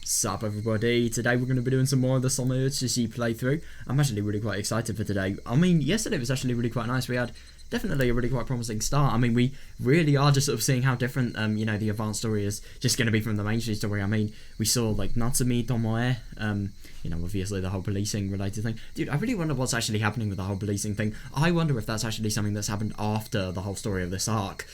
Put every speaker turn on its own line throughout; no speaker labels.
Sup everybody, today we're going to be doing some more of the someutsushi playthrough. I'm actually really quite excited for today. I mean, yesterday was actually really quite nice. We had definitely a really quite promising start. I mean, we really are just sort of seeing how different, the advanced story is just going to be from the mainstream story. I mean, we saw, like, Natsumi, Tomoe, obviously the whole policing related thing. Dude, I really wonder what's actually happening with the whole policing thing. I wonder if that's actually something that's happened after the whole story of this arc.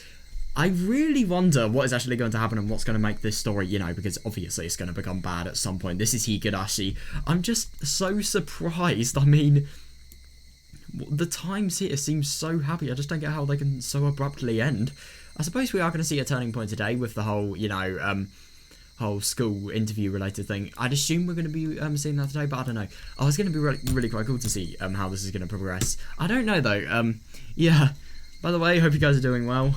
I really wonder what is actually going to happen and what's going to make this story, because obviously it's going to become bad at some point. This is Higurashi. I'm just so surprised. I mean, the times here seem so happy. I just don't get how they can so abruptly end. I suppose we are going to see a turning point today with the whole, whole school interview related thing. I'd assume we're going to be seeing that today, but I don't know. Oh, it's going to be really quite cool to see how this is going to progress. I don't know though. Yeah. By the way, hope you guys are doing well.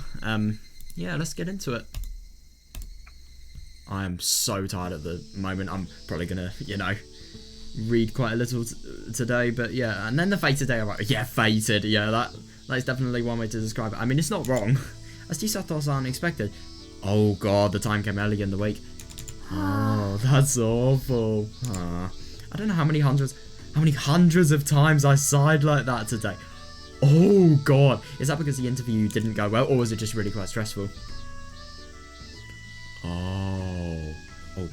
Yeah, let's get into it. I am so tired at the moment. I'm probably gonna, read quite a little today, but yeah. And then the fated day, yeah, fated. Yeah, that's definitely one way to describe it. I mean, it's not wrong. As Chisato-san expected. Oh god, the time came early in the week. Oh, that's awful. I don't know how many hundreds of times I sighed like that today. Oh god, is that because the interview didn't go well, or was it just really quite stressful? Oh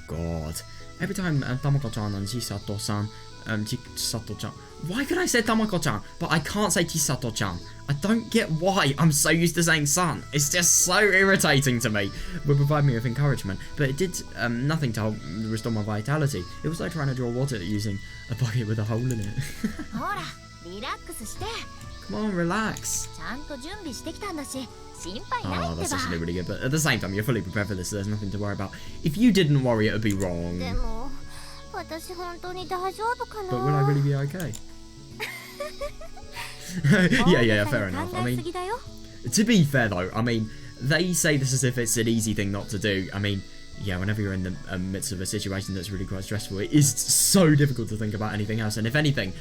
god. Every time Tamako-chan and Chisato-san, Chisato-chan. Why can I say Tamako-chan, but I can't say Chisato-chan? I don't get why. I'm so used to saying san. It's just so irritating to me. Would provide me with encouragement, but it did nothing to help restore my vitality. It was like trying to draw water using a bucket with a hole in it. Come on, relax. Oh, that's actually really good, but at the same time, you're fully prepared for this, so there's nothing to worry about. If you didn't worry, it would be wrong. But will I really be okay? yeah, fair enough. I mean, to be fair though, I mean, they say this as if it's an easy thing not to do. I mean, yeah, whenever you're in the midst of a situation that's really quite stressful, it is so difficult to think about anything else, and if anything,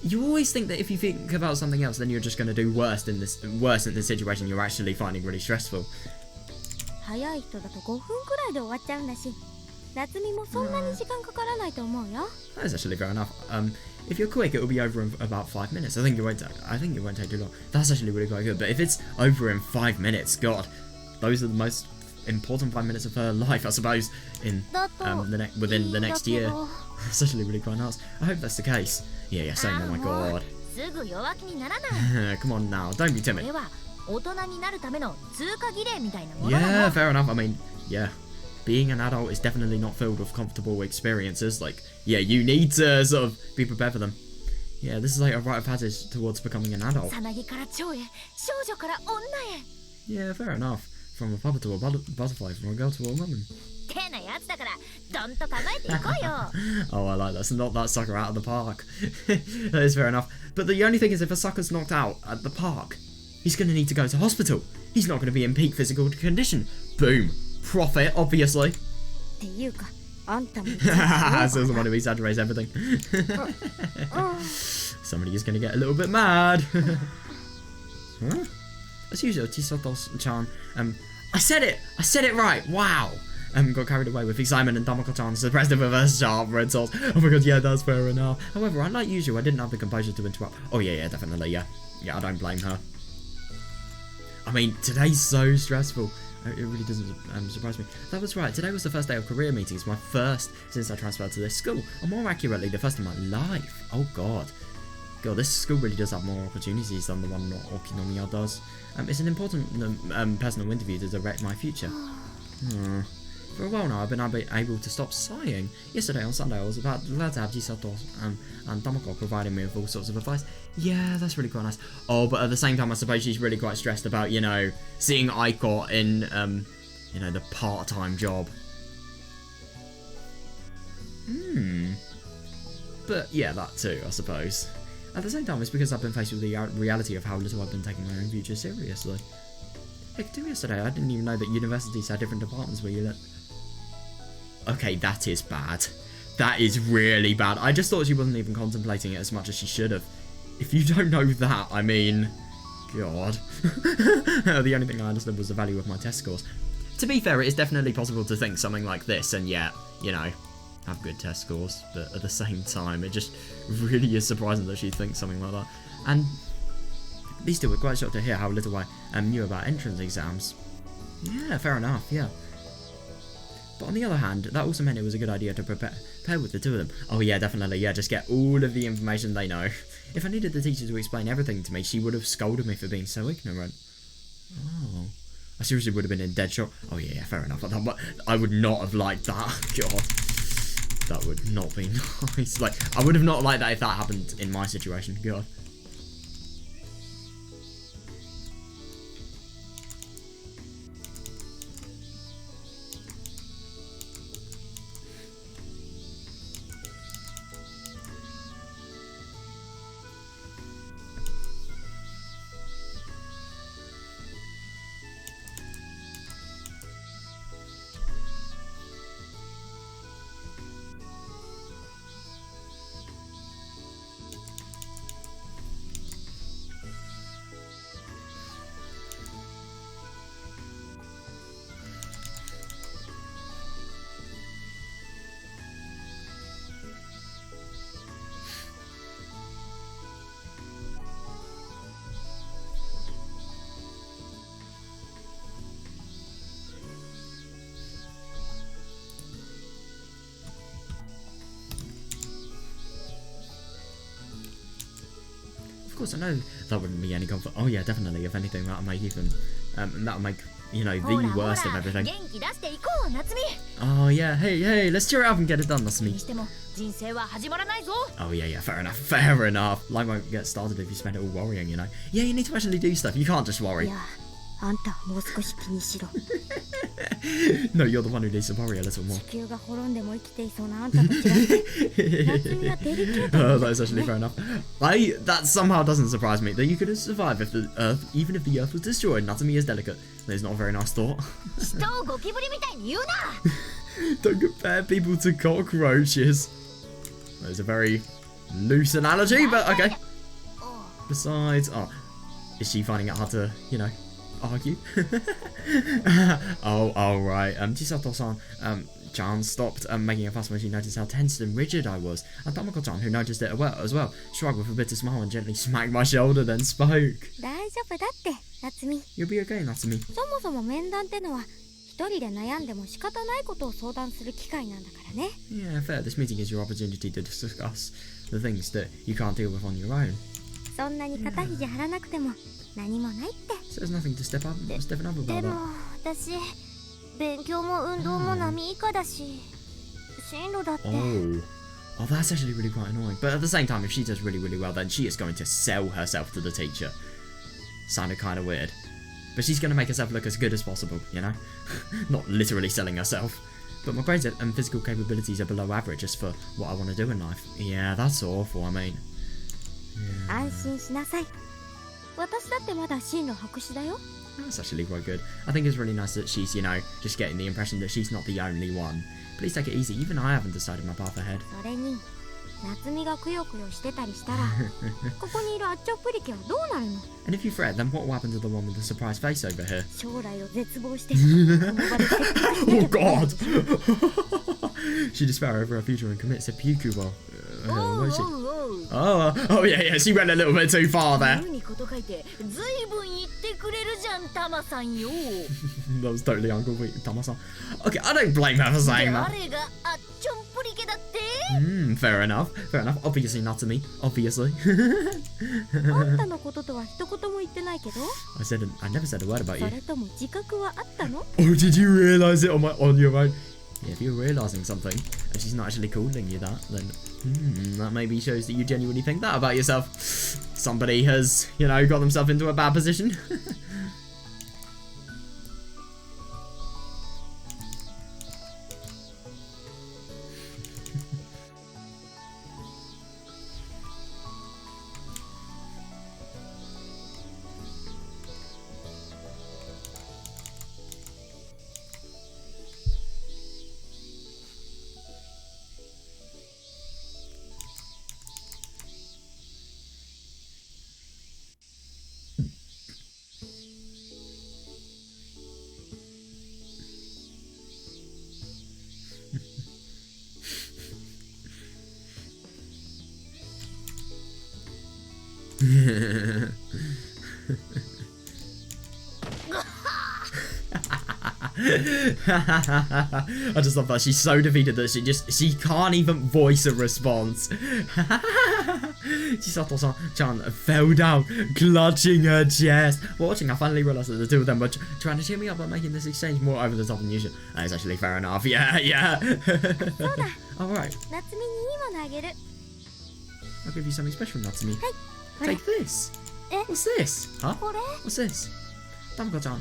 you always think that if you think about something else, then you're just going to do worse in this situation you're actually finding really stressful. That is actually fair enough. If you're quick, it will be over in about 5 minutes. I think it won't take too long. That's actually really quite good. But if it's over in 5 minutes, God, those are the most important 5 minutes of her life, I suppose. Within the next year. That's actually really quite nice. I hope that's the case. Yeah, same. Oh my god. Come on now, don't be timid. Yeah, fair enough. I mean, yeah. Being an adult is definitely not filled with comfortable experiences. Like, yeah, you need to sort of be prepared for them. Yeah, this is like a rite of passage towards becoming an adult. Yeah, fair enough. From a puppet to a butterfly, from a girl to a woman. Oh, I like that. So knock that sucker out of the park. That is fair enough. But the only thing is, if a sucker's knocked out at the park, he's going to need to go to hospital. He's not going to be in peak physical condition. Boom. Profit, obviously. So someone who exaggerates everything. Somebody is going to get a little bit mad. Huh? As usual, Chisato-chan, I said it right, wow! Got carried away with excitement and Tamako-chan suppressed it with a sharp red sauce. Oh my god, yeah, that's fair enough. However, unlike usual, I didn't have the composure to interrupt. Oh yeah, definitely, yeah. Yeah, I don't blame her. I mean, today's so stressful. It really doesn't surprise me. That was right, today was the first day of career meetings, my first since I transferred to this school. Or more accurately, the first in my life. Oh god. God, this school really does have more opportunities than the one Okinomiya does. It's an important personal interview to direct my future. For a while now, I've been able to stop sighing. Yesterday on Sunday, I was glad to have Chisato and Tamako providing me with all sorts of advice. Yeah, that's really quite nice. Oh, but at the same time, I suppose she's really quite stressed about, seeing Aiko in, the part-time job. But yeah, that too, I suppose. At the same time, it's because I've been faced with the reality of how little I've been taking my own future seriously. Heck, too, yesterday, I didn't even know that universities had different departments where you let... Okay, that is bad. That is really bad. I just thought she wasn't even contemplating it as much as she should have. If you don't know that, I mean... God. The only thing I understood was the value of my test scores. To be fair, it is definitely possible to think something like this, and yet, have good test scores, but at the same time, it just really is surprising that she thinks something like that. And these two were quite shocked to hear how little I knew about entrance exams. Yeah, fair enough, yeah. But on the other hand, that also meant it was a good idea to prepare with the two of them. Oh yeah, definitely, yeah, just get all of the information they know. If I needed the teacher to explain everything to me, she would have scolded me for being so ignorant. Oh. I seriously would have been in dead shock. Oh yeah, fair enough. I would not have liked that. God. That would not be nice. Like, I would have not liked that if that happened in my situation. God. Of course, I know that wouldn't be any comfort. Oh yeah, definitely. If anything, that'll make even, that'll make, you know, the worst of everything. Oh yeah, hey, let's cheer it up and get it done, Natsumi. Oh yeah, fair enough. Life won't get started if you spend it all worrying, you know. Yeah, you need to actually do stuff. You can't just worry. No, you're the one who needs to worry a little more. Oh, that's actually fair enough. That somehow doesn't surprise me that you could survive if the Earth, even if the Earth was destroyed. Natsumi is delicate. That is not a very nice thought. Don't compare people to cockroaches. That is a very loose analogy, but okay. Besides, is she finding it hard to, you know, argue? oh right. Chisato-san Chan stopped making a fuss when she noticed how tense and rigid I was. And Tamako-chan, who noticed it as well, shrugged with a bitter smile and gently smacked my shoulder, then spoke. You'll be okay, Natsumi. Yeah, fair. This meeting is your opportunity to discuss the things that you can't deal with on your own. So there's nothing to stepping up about that. Oh, that's actually really quite annoying. But at the same time, if she does really well, then she is going to sell herself to the teacher. Sounded kind of weird. But she's going to make herself look as good as possible, you know? Not literally selling herself. But my grades and physical capabilities are below average just for what I want to do in life. Yeah, that's awful, I mean. Yeah. That's actually quite good. I think it's really nice that she's, you know, just getting the impression that she's not the only one. Please take it easy, even I haven't decided my path ahead. And if you fret, then what will happen to the one with the surprised face over here? Oh god! She despair over her future and commits seppuku while... what is she? Oh yeah, she went a little bit too far there. That was totally Uncle Tama-san. Okay, I don't blame her for saying that. Fair enough. Obviously Natsumi. Obviously. I never said a word about you. Oh, did you realise it on your own? Yeah, if you're realising something and she's not actually calling you that, then that maybe shows that you genuinely think that about yourself. Somebody has, you know, got themselves into a bad position. I just love that. She's so defeated that she can't even voice a response. Chisato-chan fell down, clutching her chest. Watching, I finally realised that the two of them were trying to cheer me up by making this exchange more over the top than usual. It's actually fair enough. Yeah. Alright. I'll give you something special, Natsumi. Take this. What's this? Huh? What's this? Tamako-chan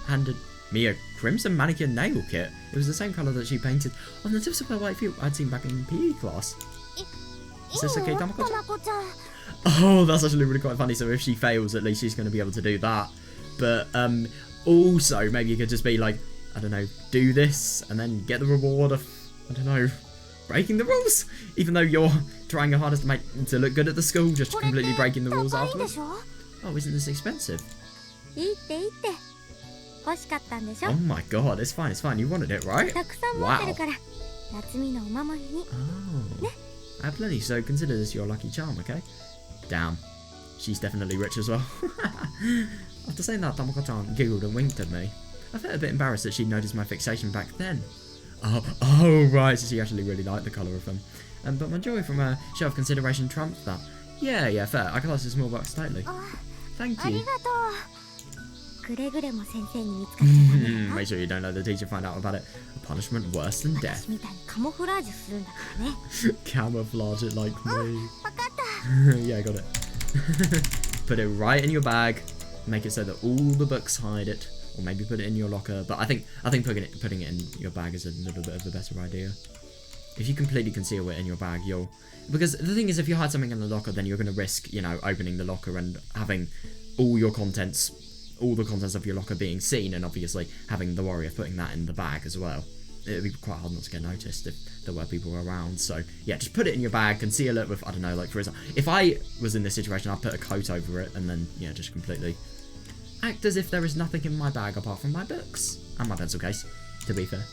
handed me a crimson manicure nail kit. It was the same colour that she painted on the tips of her white feet I'd seen back in PE class. Is this okay, Tamako-chan? Oh, that's actually really quite funny. So if she fails, at least she's going to be able to do that. But also, maybe you could just be like, I don't know, do this and then get the reward of, I don't know, breaking the rules. Even though you're trying your hardest to look good at the school, just completely breaking the rules afterwards. Oh, isn't this expensive? Oh my god, it's fine, you wanted it, right? Wow. Oh. I have plenty, so consider this your lucky charm, okay? Damn. She's definitely rich as well. After saying that, Tamako-chan giggled and winked at me. I felt a bit embarrassed that she'd noticed my fixation back then. Oh right, so she actually really liked the colour of them. But my joy from a show of consideration trumped that. Yeah, fair. I class a small box totally. Thank you. Make sure you don't let the teacher find out about it. A punishment worse than death. Camouflage it like me. Yeah, I got it. Put it right in your bag. Make it so that all the books hide it. Or maybe put it in your locker. But I think putting it in your bag is a little bit of a better idea. If you completely conceal it in your bag, you'll... Because the thing is, if you hide something in the locker, then you're going to risk, you know, opening the locker and having all the contents of your locker being seen, and obviously having the worry of putting that in the bag as well. It would be quite hard not to get noticed if there were people around. So yeah, just put it in your bag, conceal it with, I don't know, like for example, if I was in this situation, I'd put a coat over it and then, yeah, just completely act as if there is nothing in my bag apart from my books and my pencil case, to be fair.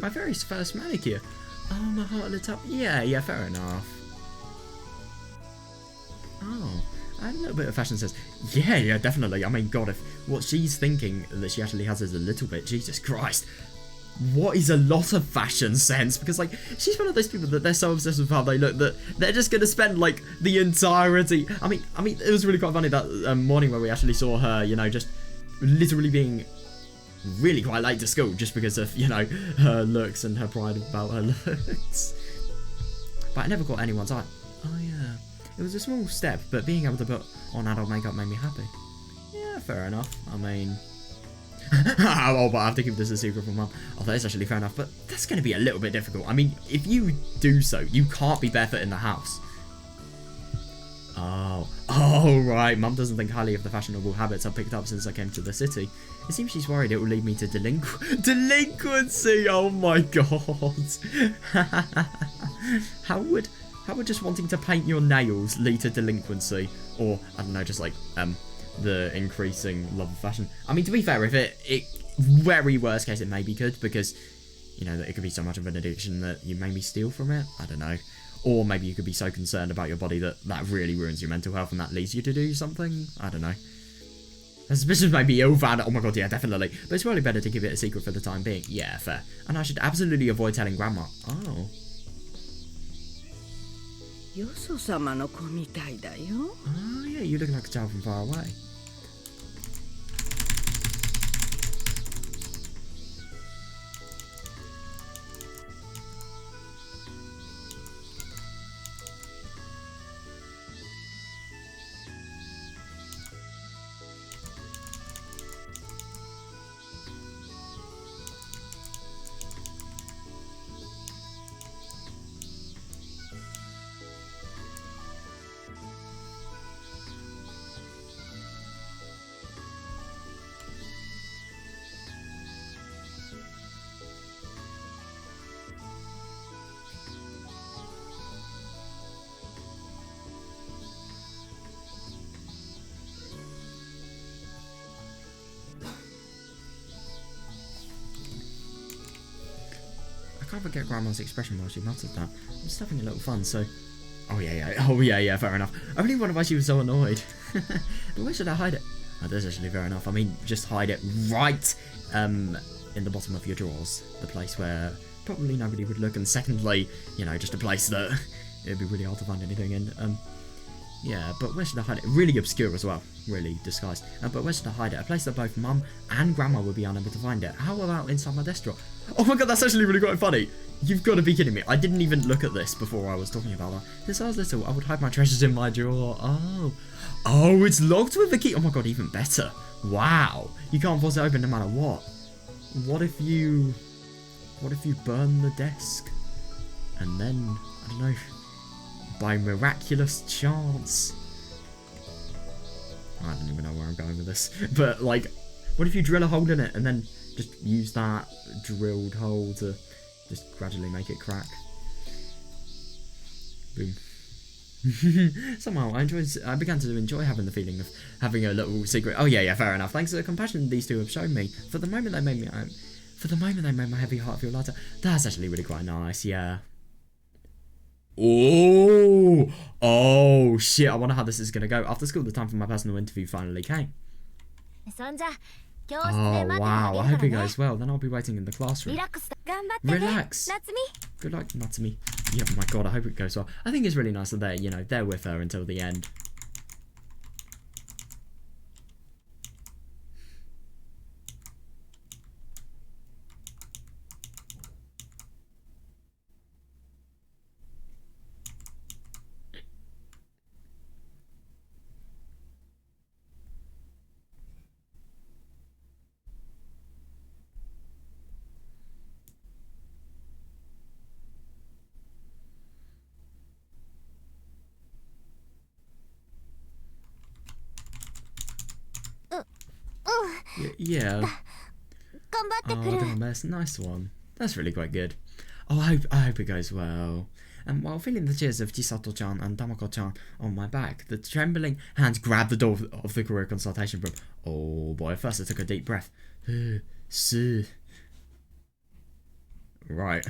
My very first manicure. Oh, my heart lit up. Yeah, fair enough. Oh, a little bit of fashion sense. Yeah, definitely. I mean, God, if what she's thinking that she actually has is a little bit, Jesus Christ. What is a lot of fashion sense? Because, like, she's one of those people that they're so obsessed with how they look that they're just going to spend, like, the entirety... I mean, it was really quite funny that morning where we actually saw her, you know, just literally being... really quite late to school just because of, you know, her looks and her pride about her looks. But I never caught anyone's eye. Oh yeah, it was a small step, but being able to put on adult makeup made me happy. Yeah, fair enough. I mean, oh, but I have to keep this a secret from Mum. Oh, that is actually fair enough, but that's going to be a little bit difficult. I mean, if you do so, you can't be barefoot in the house. Oh right, Mum doesn't think highly of the fashionable habits I've picked up since I came to the city. It seems she's worried it will lead me to delinquency. Oh my god. How would just wanting to paint your nails lead to delinquency? Or, I don't know, just like the increasing love of fashion. I mean, to be fair, if it very worst case it maybe could, because, you know, that it could be so much of an addiction that you maybe steal from it. I don't know. Or maybe you could be so concerned about your body that really ruins your mental health and that leads you to do something. I don't know. Suspicious might be overfounded. Oh my god, yeah, definitely. But it's probably better to keep it a secret for the time being. Yeah, fair. And I should absolutely avoid telling Grandma. Oh. Oh, yeah, you look like a child from far away. can't forget Grandma's expression while she muttered that. I'm just having a little fun, so... Oh yeah, fair enough. I really wonder why she was so annoyed. But where should I hide it? Oh, that's actually fair enough. I mean, just hide it right in the bottom of your drawers. The place where probably nobody would look, and secondly, you know, just a place that it'd be really hard to find anything in. Yeah, but where should I hide it? Really obscure as well. Really disguised. But where should I hide it? A place that both Mum and Grandma would be unable to find it. How about inside my desk drawer? Oh my god, that's actually really quite funny. You've got to be kidding me. I didn't even look at this before I was talking about that. Since I was little, I would hide my treasures in my drawer. Oh. Oh, it's locked with a key. Oh my god, even better. Wow. You can't force it open no matter what. What if you burn the desk? And then, I don't know, by miraculous chance... I don't even know where I'm going with this. But, like, what if you drill a hole in it and then just use that drilled hole to just gradually make it crack? Boom. Somehow I began to enjoy having the feeling of having a little secret. Oh yeah, fair enough. Thanks to the compassion these two have shown me. For the moment they made my heavy heart feel lighter. That's actually really quite nice, yeah. Oh shit, I wonder how this is gonna go. After school, the time for my personal interview finally came. Oh wow, I hope it goes well. Then I'll be waiting in the classroom. Relax. Good luck, Natsumi. Yeah, oh my god, I hope it goes well. I think it's really nice that they're with her until the end. Yeah. Oh, that's a nice one. That's really quite good. Oh, I hope it goes well. And while feeling the cheers of Chisato-chan and Tamako-chan on my back, the trembling hands grabbed the door of the career consultation room. Oh boy, first I took a deep breath. Right.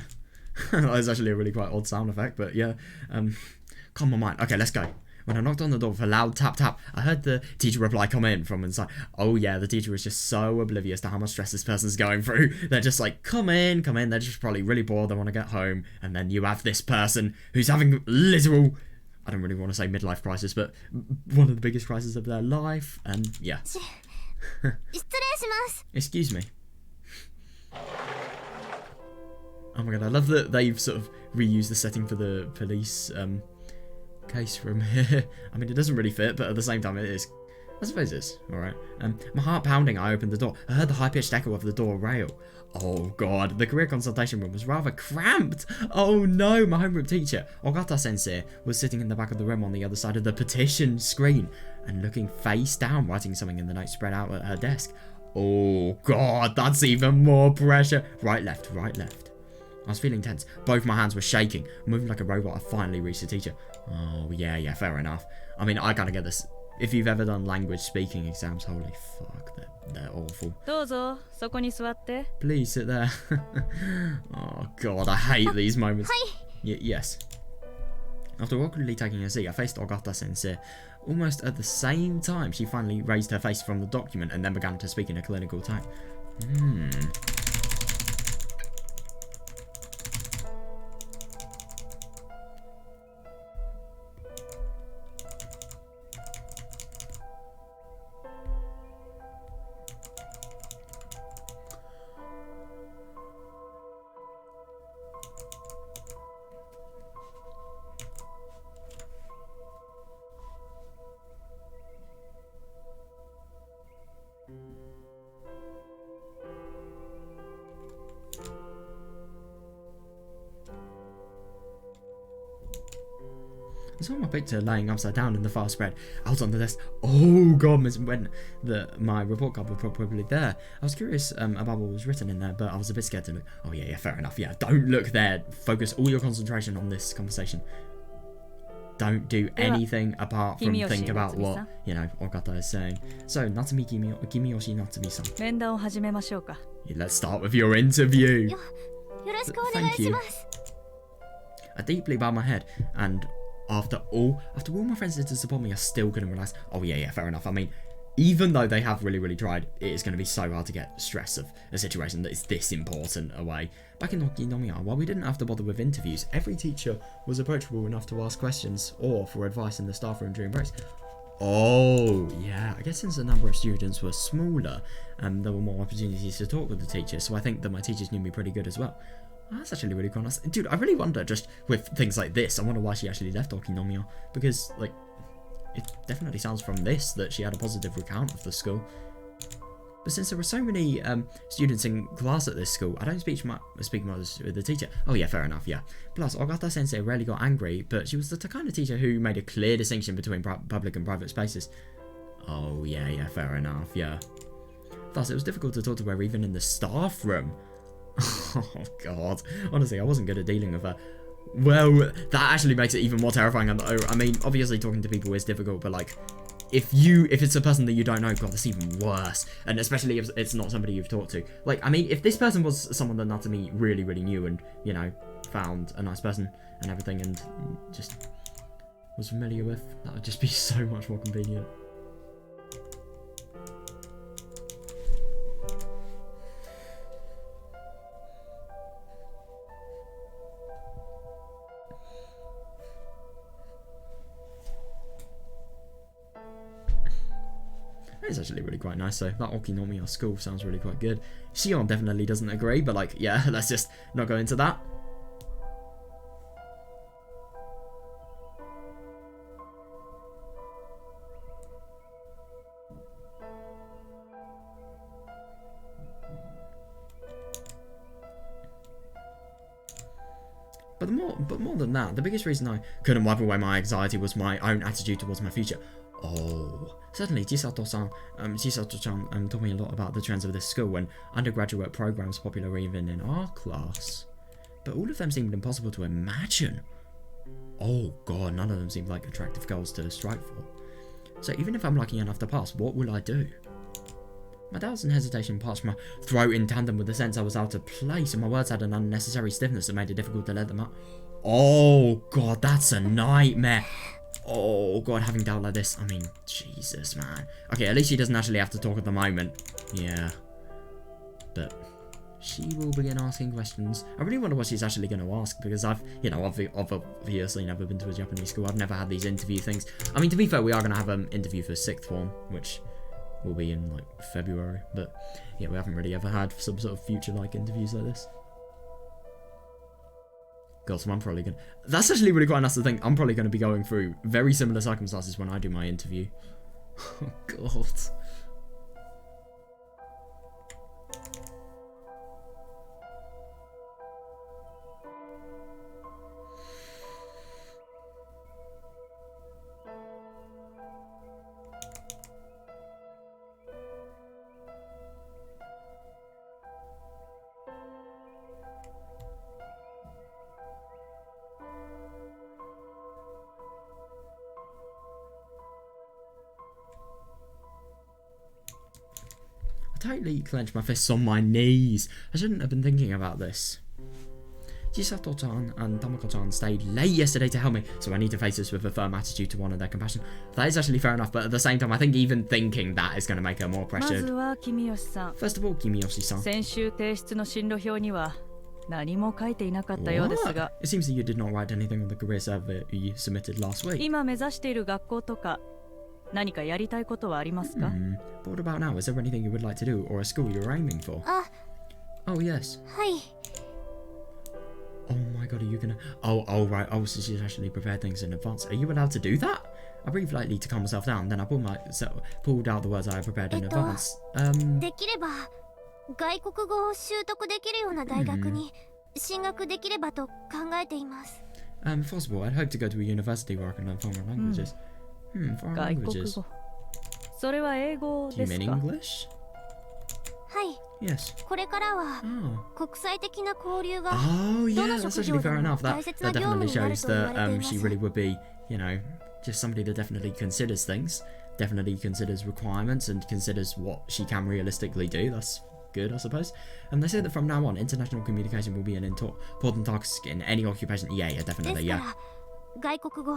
That is actually a really quite odd sound effect, but yeah. Calm my mind. Okay, let's go. When I knocked on the door with a loud tap tap, I heard the teacher reply, "Come in," from inside. Oh yeah, the teacher was just so oblivious to how much stress this person's going through. They're just like, come in. They're just probably really bored, they want to get home. And then you have this person who's having literal, I don't really want to say midlife crisis, but one of the biggest crises of their life. And yeah. Excuse me. Oh my god, I love that they've sort of reused the setting for the police case from here. I mean, it doesn't really fit, but at the same time it is. I suppose it is. Alright. My heart pounding, I opened the door. I heard the high-pitched echo of the door rail. Oh god, the career consultation room was rather cramped. Oh no, my homeroom teacher, Ogata-sensei, was sitting in the back of the room on the other side of the petition screen and looking face down, writing something in the note spread out at her desk. Oh god, that's even more pressure. Right, left, right, left. I was feeling tense. Both my hands were shaking. Moving like a robot, I finally reached the teacher. Oh, yeah, fair enough. I mean, I gotta get this. If you've ever done language speaking exams, holy fuck, they're awful. Please sit there. Oh, God, I hate these moments. Yes. After awkwardly taking a seat, I faced Ogata-sensei. Almost at the same time, she finally raised her face from the document and then began to speak in a clinical tone. I saw my picture lying upside down in the file spread out on the desk. Oh god, when my report card was probably there. I was curious about what was written in there, but I was a bit scared to look. Oh yeah, fair enough. Yeah, don't look there. Focus all your concentration on this conversation. Don't do anything apart from think about what, Ogata is saying. So, Natsumi Kimiyoshi Natsumi-san. Let's start with your interview. Thank you. I deeply bowed my head, and after all my friends did to support me, I still couldn't relax. Oh yeah, fair enough. I mean, even though they have really tried, it is going to be so hard to get stress of a situation that is this important away. Back in Okinomiya, while we didn't have to bother with interviews, every teacher was approachable enough to ask questions or for advice in the staff room during breaks. Oh, yeah, I guess since the number of students were smaller, there were more opportunities to talk with the teachers, so I think that my teachers knew me pretty good as well. Oh, that's actually really quite nice. Dude, I really wonder, just with things like this, I wonder why she actually left Okinomiya, because, like, it definitely sounds from this that she had a positive recount of the school. But since there were so many students in class at this school, I don't speak much with the teacher. Oh yeah, fair enough, yeah. Plus, Ogata sensei rarely got angry, but she was the kind of teacher who made a clear distinction between public and private spaces. Oh yeah, fair enough, yeah. Thus, it was difficult to talk to her even in the staff room. Oh god, honestly, I wasn't good at dealing with her. Well, that actually makes it even more terrifying. I mean, obviously talking to people is difficult, but like, if it's a person that you don't know, god, that's even worse. And especially if it's not somebody you've talked to. Like, I mean, if this person was someone that Natsumi really knew and, you know, found a nice person and everything and just was familiar with, that would just be so much more convenient. It's actually really quite nice, so that Okinomiya school sounds really quite good. Shion definitely doesn't agree, but like, yeah, let's just not go into that. But more than that, the biggest reason I couldn't wipe away my anxiety was my own attitude towards my future. Oh, certainly Chisato-chan told me a lot about the trends of this school and undergraduate programs popular even in our class. But all of them seemed impossible to imagine. Oh god, none of them seemed like attractive goals to strive for. So even if I'm lucky enough to pass, what will I do? My doubts and hesitation parched my throat in tandem with the sense I was out of place, and my words had an unnecessary stiffness that made it difficult to let them out. Oh god, that's a nightmare. Oh god, having doubt like this, I mean, Jesus, man. Okay, at least she doesn't actually have to talk at the moment. Yeah. But she will begin asking questions. I really wonder what she's actually going to ask, because I've obviously never been to a Japanese school. I've never had these interview things. I mean, to be fair, we are going to have an interview for 6th form, which will be in, like, February. But, yeah, we haven't really ever had some sort of future-like interviews like this. God, so I'm probably going to... That's actually really quite nice to think. I'm probably going to be going through very similar circumstances when I do my interview. Oh, God. I totally clenched my fists on my knees. I shouldn't have been thinking about this. Chisato-chan and Tamako-chan stayed late yesterday to help me, so I need to face this with a firm attitude to honour their compassion. That is actually fair enough, but at the same time, I think even thinking that is going to make her more pressured. First of all, Kimiyoshi-san. What? It seems that you did not write anything on the career survey you submitted last week. But what about now? Is there anything you would like to do, or a school you're aiming for? Oh, yes. Oh my god, are you gonna... Oh, right. Oh, so she's actually prepared things in advance. Are you allowed to do that? I breathed lightly to calm myself down, then I pulled out the words I had prepared in advance. Possible. I'd hope to go to a university where I can learn foreign languages. Foreign languages. Do you mean English? Yes. Oh, yeah, that's actually fair enough. That definitely shows that she really would be, you know, just somebody that definitely considers things, definitely considers requirements, and considers what she can realistically do. That's good, I suppose. And they say that from now on, international communication will be an important task in any occupation. Yeah, definitely, yeah.
外国語、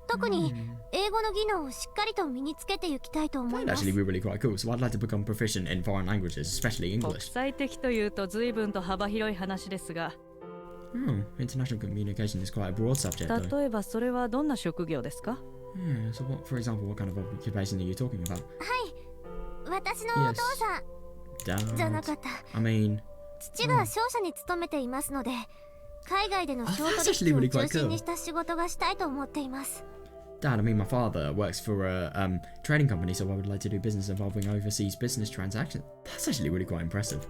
特に英語の技能をしっかりと身につけていきたいと思います。
That'd actually be really quite cool. So I'd like to become proficient in foreign languages, especially English.
国際的というと随分と幅広い話ですが。
International communication is quite a broad subject, though.
例えばそれはどんな職業ですか？
Yeah, so what, for example, what kind of occupation are you talking about?
はい、私のお父さん
Dad.
じゃなかった。
I mean,
父が商社に勤めていますので、海外での商取引を中心にした仕事がしたいと思っています。
Dad, I mean, my father works for a trading company, so I would like to do business involving overseas business transactions. That's actually really quite impressive.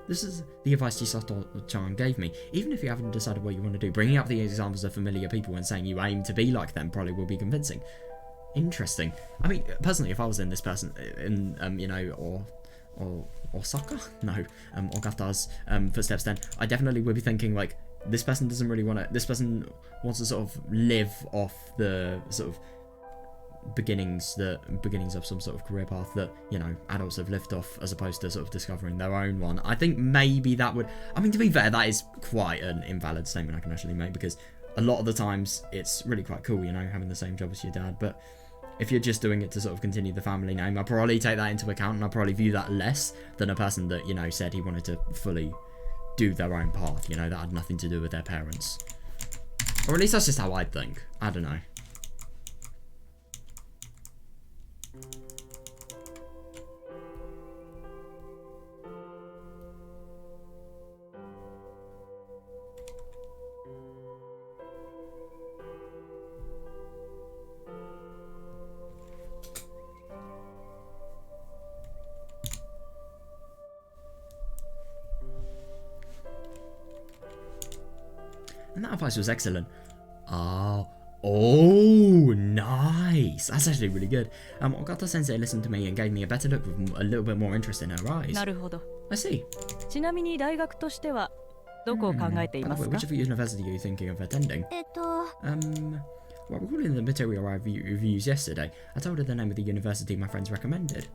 This is the advice Chisato-chan gave me. Even if you haven't decided what you want to do, bringing up the examples of familiar people and saying you aim to be like them probably will be convincing. Interesting. I mean, personally, if I was in this person, or Osaka? No, Ogata's footsteps, then I definitely would be thinking, like, this person doesn't really want to, this person wants to sort of live off the sort of beginnings of some sort of career path that, you know, adults have lived off, as opposed to sort of discovering their own one. I think maybe that would, I mean, to be fair, that is quite an invalid statement I can actually make, because a lot of the times it's really quite cool, you know, having the same job as your dad, but if you're just doing it to sort of continue the family name, I'll probably take that into account, and I'll probably view that less than a person that, you know, said he wanted to fully do their own path, you know, that had nothing to do with their parents. Or at least that's just how I think. I don't know. And that advice was excellent. Oh, nice. That's actually really good. Ogata-sensei listened to me and gave me a better look with a little bit more interest in her eyes.
なるほど。
I see.
ちなみに大学としてはどこを考えてい
By
ま
the
す
way,
か？
which of your university are you thinking of attending? Well, recalling the material I reviews yesterday, I told her the name of the university my friends recommended.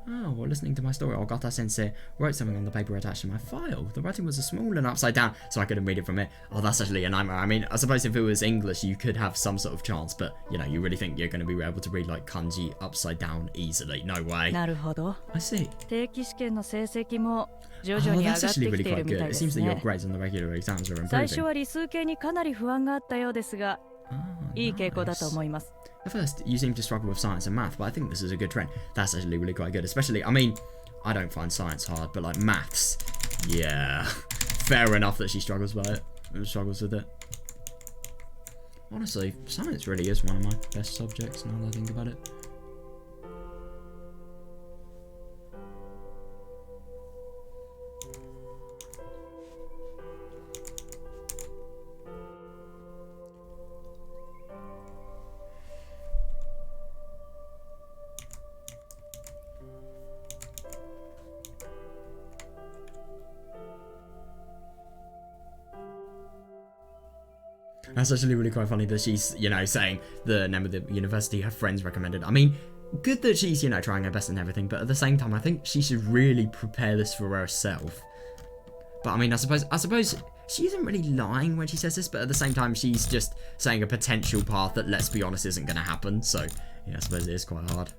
Oh, well, listening to my story, Ogata-sensei wrote something on the paper attached to my file. The writing was small and upside down, so I couldn't read it from it. Oh, that's actually a nightmare. I mean, I suppose if it was English, you could have some sort of chance, but, you know, you really think you're going to be able to read, like, kanji upside down easily? No way.
なるほど。
I see.
定期試験の成績も徐
Oh,
々に上が
that's
って
actually
き
really
ている
quite
みた
good.
い
It
です
seems that your
ね。
grades on the regular exams are
最初
improving.
は理数系にかなり不安があったようですが、いい傾向だと思います。
At first, you seem to struggle with science and math, but I think this is a good trend. That's actually really quite good. Especially, I mean, I don't find science hard, but like maths, yeah, fair enough that she struggles with it. Honestly, science really is one of my best subjects now that I think about it. That's actually really quite funny that she's, you know, saying the name of the university her friends recommended. I mean, good that she's, you know, trying her best and everything, but at the same time, I think she should really prepare this for herself. But I mean, I suppose she isn't really lying when she says this, but at the same time, she's just saying a potential path that, let's be honest, isn't going to happen. So, yeah, I suppose it is quite hard.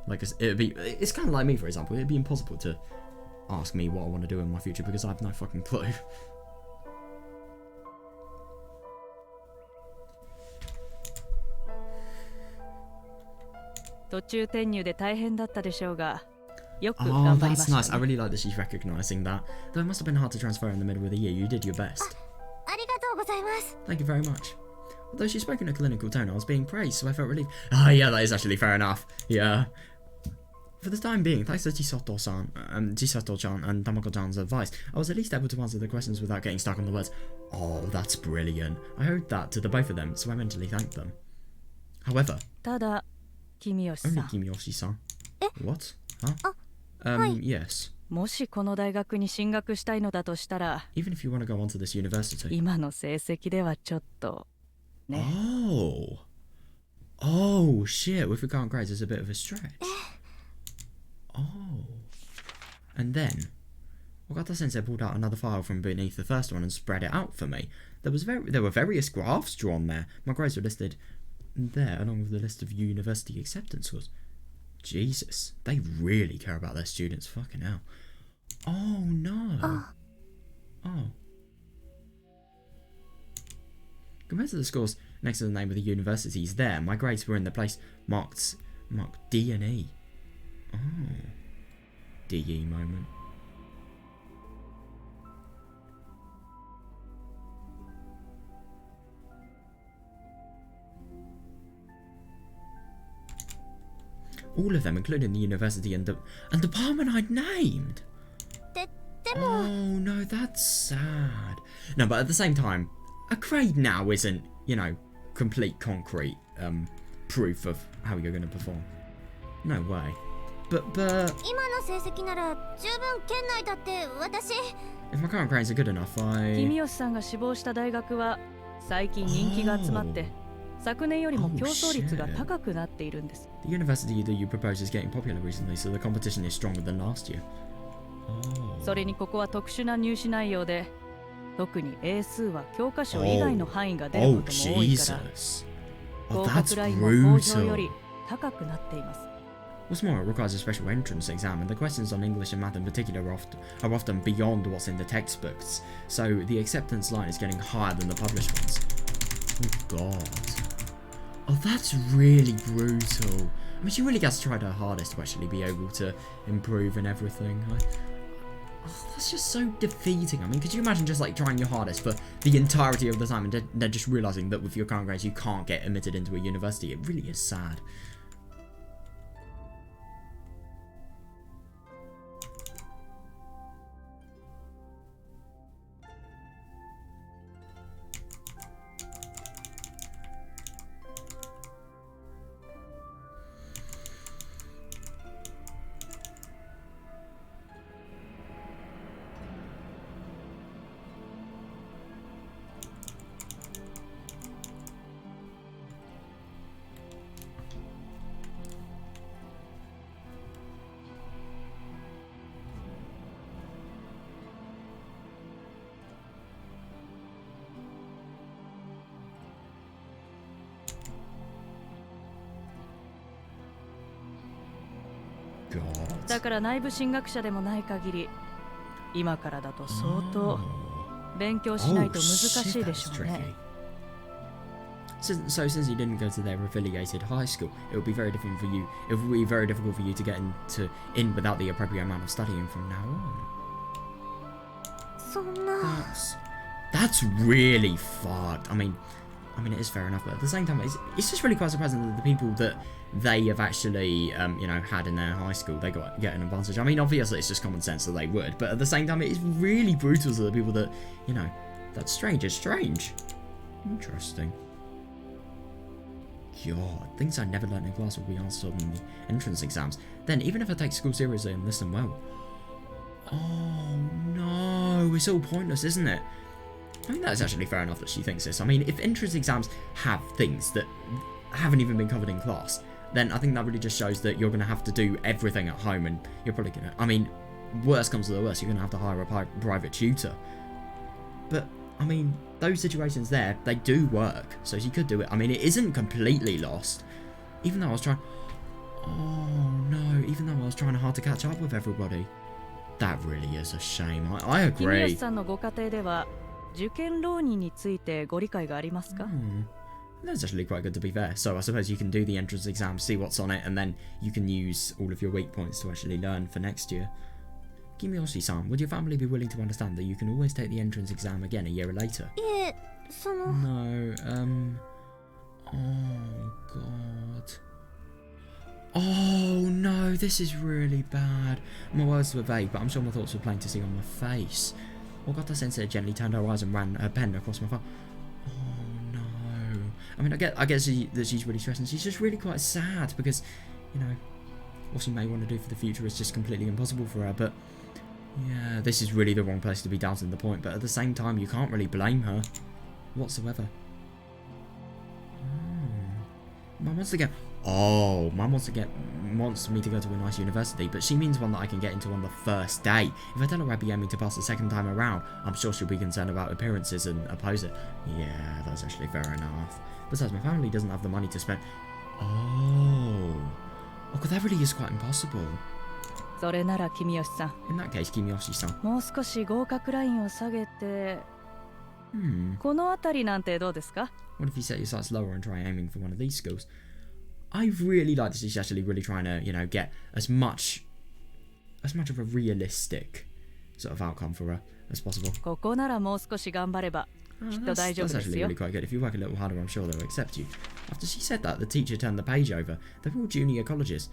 Like, it's kind of like me, for example. It'd be impossible to ask me what I want to do in my future because I have no fucking clue.
途中転入で大変だったでしょうが、よく
Oh,
頑張りま
that's
した、ね。
nice. I really like that she's recognizing that. Though it must have been hard to transfer in the middle of the year. You did your best.
ありがとうございます。
Thank you very much. Although she spoke in a clinical tone, I was being praised, so I felt relieved. Ah, yeah, that is actually fair enough. Yeah. For the time being, thanks to Chisato-chan and Tamako-chan's advice, I was at least able to answer the questions without getting stuck on the words. Oh, that's brilliant. I owed that to the both of them, so I mentally thanked them. However,
ただ、君吉
only
さん、
Kimiyoshi-san. What? Huh?
はい。
Yes.
もしこの大学に進学したいのだとしたら、
Even if you want to go on to this university.
今の成績ではちょっとね。
Oh, shit. With your current grades, it's a bit of a stretch. Oh. And then Ogata-sensei pulled out another file from beneath the first one and spread it out for me. There were various graphs drawn there. My grades were listed there along with the list of university acceptance scores. Jesus, they really care about their students. Fucking hell. Oh no. Oh. Compared to the scores next to the name of the universities there, my grades were in the place marked D and E. Oh. DE moment. All of them, including the university and department I'd named. Oh no, that's sad. No, but at the same time, a grade now isn't, you know, complete concrete proof of how you're going to perform. No way. But if my current grades are good enough,
Kimiyoshi-sanが志望した大学は最近人気が集まって昨年よりも競争率が高くなっているんです。
The university that you propose is getting popular recently, so the competition is stronger than last year.
それにここは特殊な入試内容で、特に英数は教科書以外の範囲が出ることも多いから、合格ラインも公表より高くなっています。
What's more, it requires a special entrance exam, and the questions on English and math in particular are often beyond what's in the textbooks, so the acceptance line is getting higher than the published ones. Oh god. Oh, that's really brutal. I mean, she really has tried her hardest to actually be able to improve and everything. That's just so defeating. I mean, could you imagine just like trying your hardest for the entirety of the time and then just realising that with your current grades you can't get admitted into a university? It really is sad. God.
だから内部進学者でもない限り、今からだと相当勉強しないと難しいでしょうね。
So since you didn't go to their affiliated high school, it would be very difficult for you. It would be very difficult for you to get in without the appropriate amount of studying from now on. That's really fucked. I mean, it is fair enough, but at the same time, it's just really quite surprising that the people that they have actually, you know, had in their high school, they get an advantage. I mean, obviously, it's just common sense that they would, but at the same time, it is really brutal to the people that, you know, that's strange. It's strange. Interesting. God, things I never learned in class will be answered in the entrance exams. Then, even if I take school seriously and listen well, oh no, it's all pointless, isn't it? I mean, that's actually fair enough that she thinks this. I mean, if entrance exams have things that haven't even been covered in class, then I think that really just shows that you're going to have to do everything at home, and you're probably going to, I mean, worst comes to the worst, you're going to have to hire a private tutor. But, I mean, those situations there, they do work, so she could do it. I mean, it isn't completely lost, even though I was trying, oh no, even though I was trying hard to catch up with everybody. That really is a shame. I agree.
君吉さんのご家庭では受験浪人についてご理解がありますか?
That's actually quite good, to be fair. So I suppose you can do the entrance exam, see what's on it, and then you can use all of your weak points to actually learn for next year. Kimiyoshi-san, would your family be willing to understand that you can always take the entrance exam again a year later? No, oh god. Oh no, this is really bad. My words were vague, but I'm sure my thoughts were plain to see on my face. Ogata-sensei gently turned her eyes and ran her pen across my file. Oh no. I mean, I get that she's really stressed, and she's just really quite sad because, you know, what she may want to do for the future is just completely impossible for her, but yeah, this is really the wrong place to be doubting the point, but at the same time, you can't really blame her whatsoever. Mum wants to get... Mum wants me to go to a nice university, but she means one that I can get into on the first day. If I tell her I'd be aiming to pass the second time around, I'm sure she'll be concerned about appearances and oppose it. Yeah, that's actually fair enough. Besides, my family doesn't have the money to spend... God, that really is quite impossible.
それなら君吉さん。
In that case, Kimiyoshi-san.
もう少し合格ラインを下げて、この辺りなんてどうですか?
What if you set your sights lower and try aiming for one of these schools? I really like that she's actually really trying to, get as much of a realistic sort of outcome for her as possible.
ここならもう少し頑張ればきっと大丈夫
That's
です
actually
よ。
really quite good. If you work a little harder, I'm sure they'll accept you. After she said that, the teacher turned the page over. They're all junior colleges.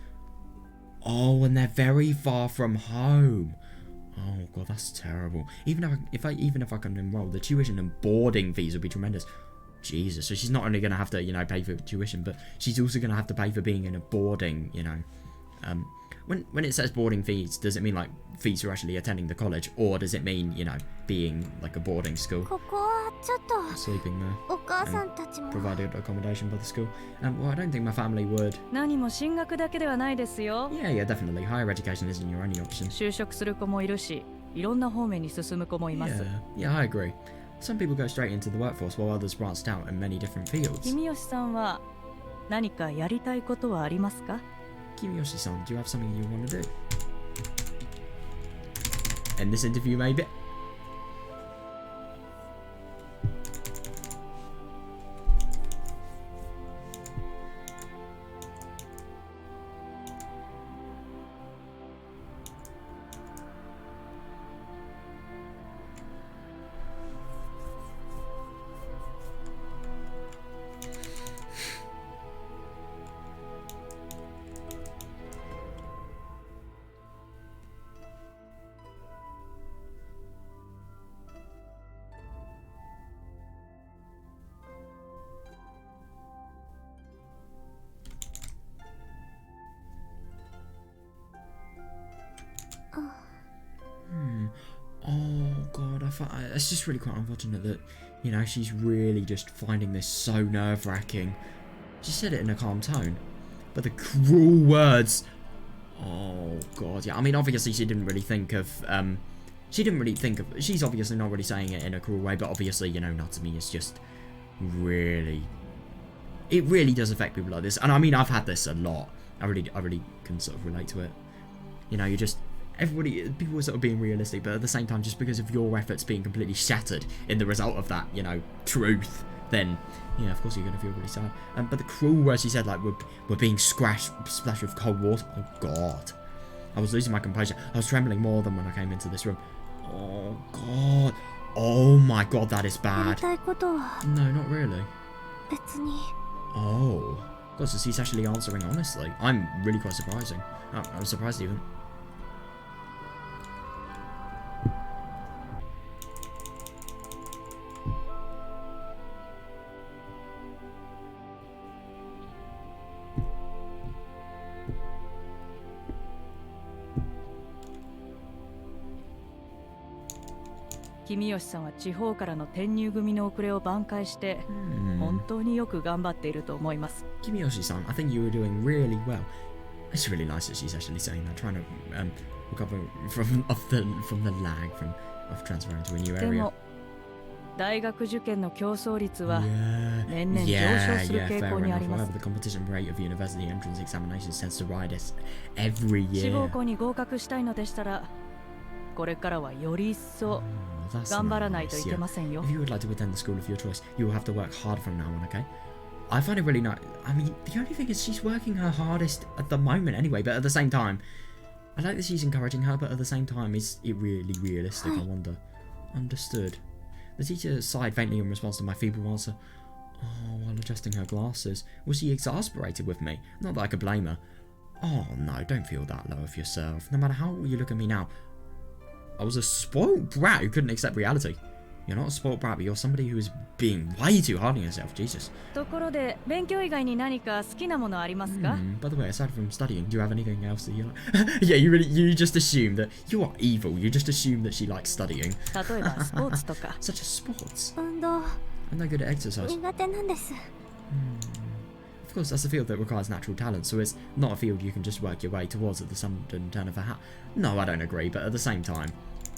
Oh, and they're very far from home. Oh god, that's terrible. Even if I can enroll, the tuition and boarding fees would be tremendous. Jesus, so she's not only going to have to, pay for tuition, but she's also going to have to pay for being in a boarding, when it says boarding fees, does it mean like fees for actually attending the college, or does it mean, being like a boarding school?
ここはちょっと
Sleeping there.
お母さんたちも
Provided accommodation by the school. Well, I don't think my family would.
何も進学だけではないですよ。
Yeah, definitely. Higher education isn't your only option.
就職する子もいるし、いろんな方面に進む子もいます。
Yeah, I agree. Some people go straight into the workforce while others branched out in many different fields.
君吉さんは何かやりたいことはありますか?
Kimiyoshi-san, do you have something you want to do? End this interview, maybe? Oh god, it's just really quite unfortunate that, she's really just finding this so nerve-wracking. She said it in a calm tone, but the cruel words... Oh god, yeah, I mean, obviously she didn't really think of, she's obviously not really saying it in a cruel way, but obviously, Natsumi is just really... It really does affect people like this, and I mean, I've had this a lot. I really can sort of relate to it. You just... people are sort of being realistic, but at the same time, just because of your efforts being completely shattered in the result of that, truth, then, of course you're going to feel really sad. But the cruel words she said, like, we're being splashed with cold water. Oh, God. I was losing my composure. I was trembling more than when I came into this room. Oh, God. Oh, my God, that is
やり
bad.
たいことは
No, not really.
別に
Oh. God, so she's actually answering honestly. I'm really quite surprising. I'm surprised even.
君吉さんは地方からの転入組の遅れを挽回して本当によく頑張っていると思います。
Kimiyoshi-san, I think you were doing really well. It's really nice that she's actually saying that, trying to recover from the lag of transferring to a new
で
area.
も大学受験の競争率は
Yeah,
年々上昇する
yeah,
傾
fair
向にあ
enough.
ります
However, the competition rate of university entrance examinations tends to rise every
志
year.
望校に合格したいのでしたらこれからはより一層
That's
頑張らないと
nice,
いけ
yeah.
ませんよ。
If you would like to attend the school of your choice, you will have to work hard from now on, okay? I find it really nice. I mean, the only thing is she's working her hardest at the moment anyway, but at the same time, I like that she's encouraging her, but at the same time, is it really realistic, I wonder? Understood. The teacher sighed faintly in response to my feeble answer. Oh, while adjusting her glasses. Was she exasperated with me? Not that I could blame her. Oh, no, don't feel that low of yourself. No matter how you look at me now, I was a spoiled brat who couldn't accept reality. You're not a spoiled brat, but you're somebody who is being way too hard on yourself. Jesus.
ところで勉強以外に何か好きなものありますか?
By the way, aside from studying, do you have anything else that you like? Yeah, you just assume that you are evil. You just assume that she likes studying.
例えばスポーツとか
Such as sports.
運動
I'm no good at exercise.
苦手なんです。
I Of course, that's a field that requires natural talent, so it's not a field you can just work your way towards at the sudden turn of a hat. No, I don't agree, but at the same time,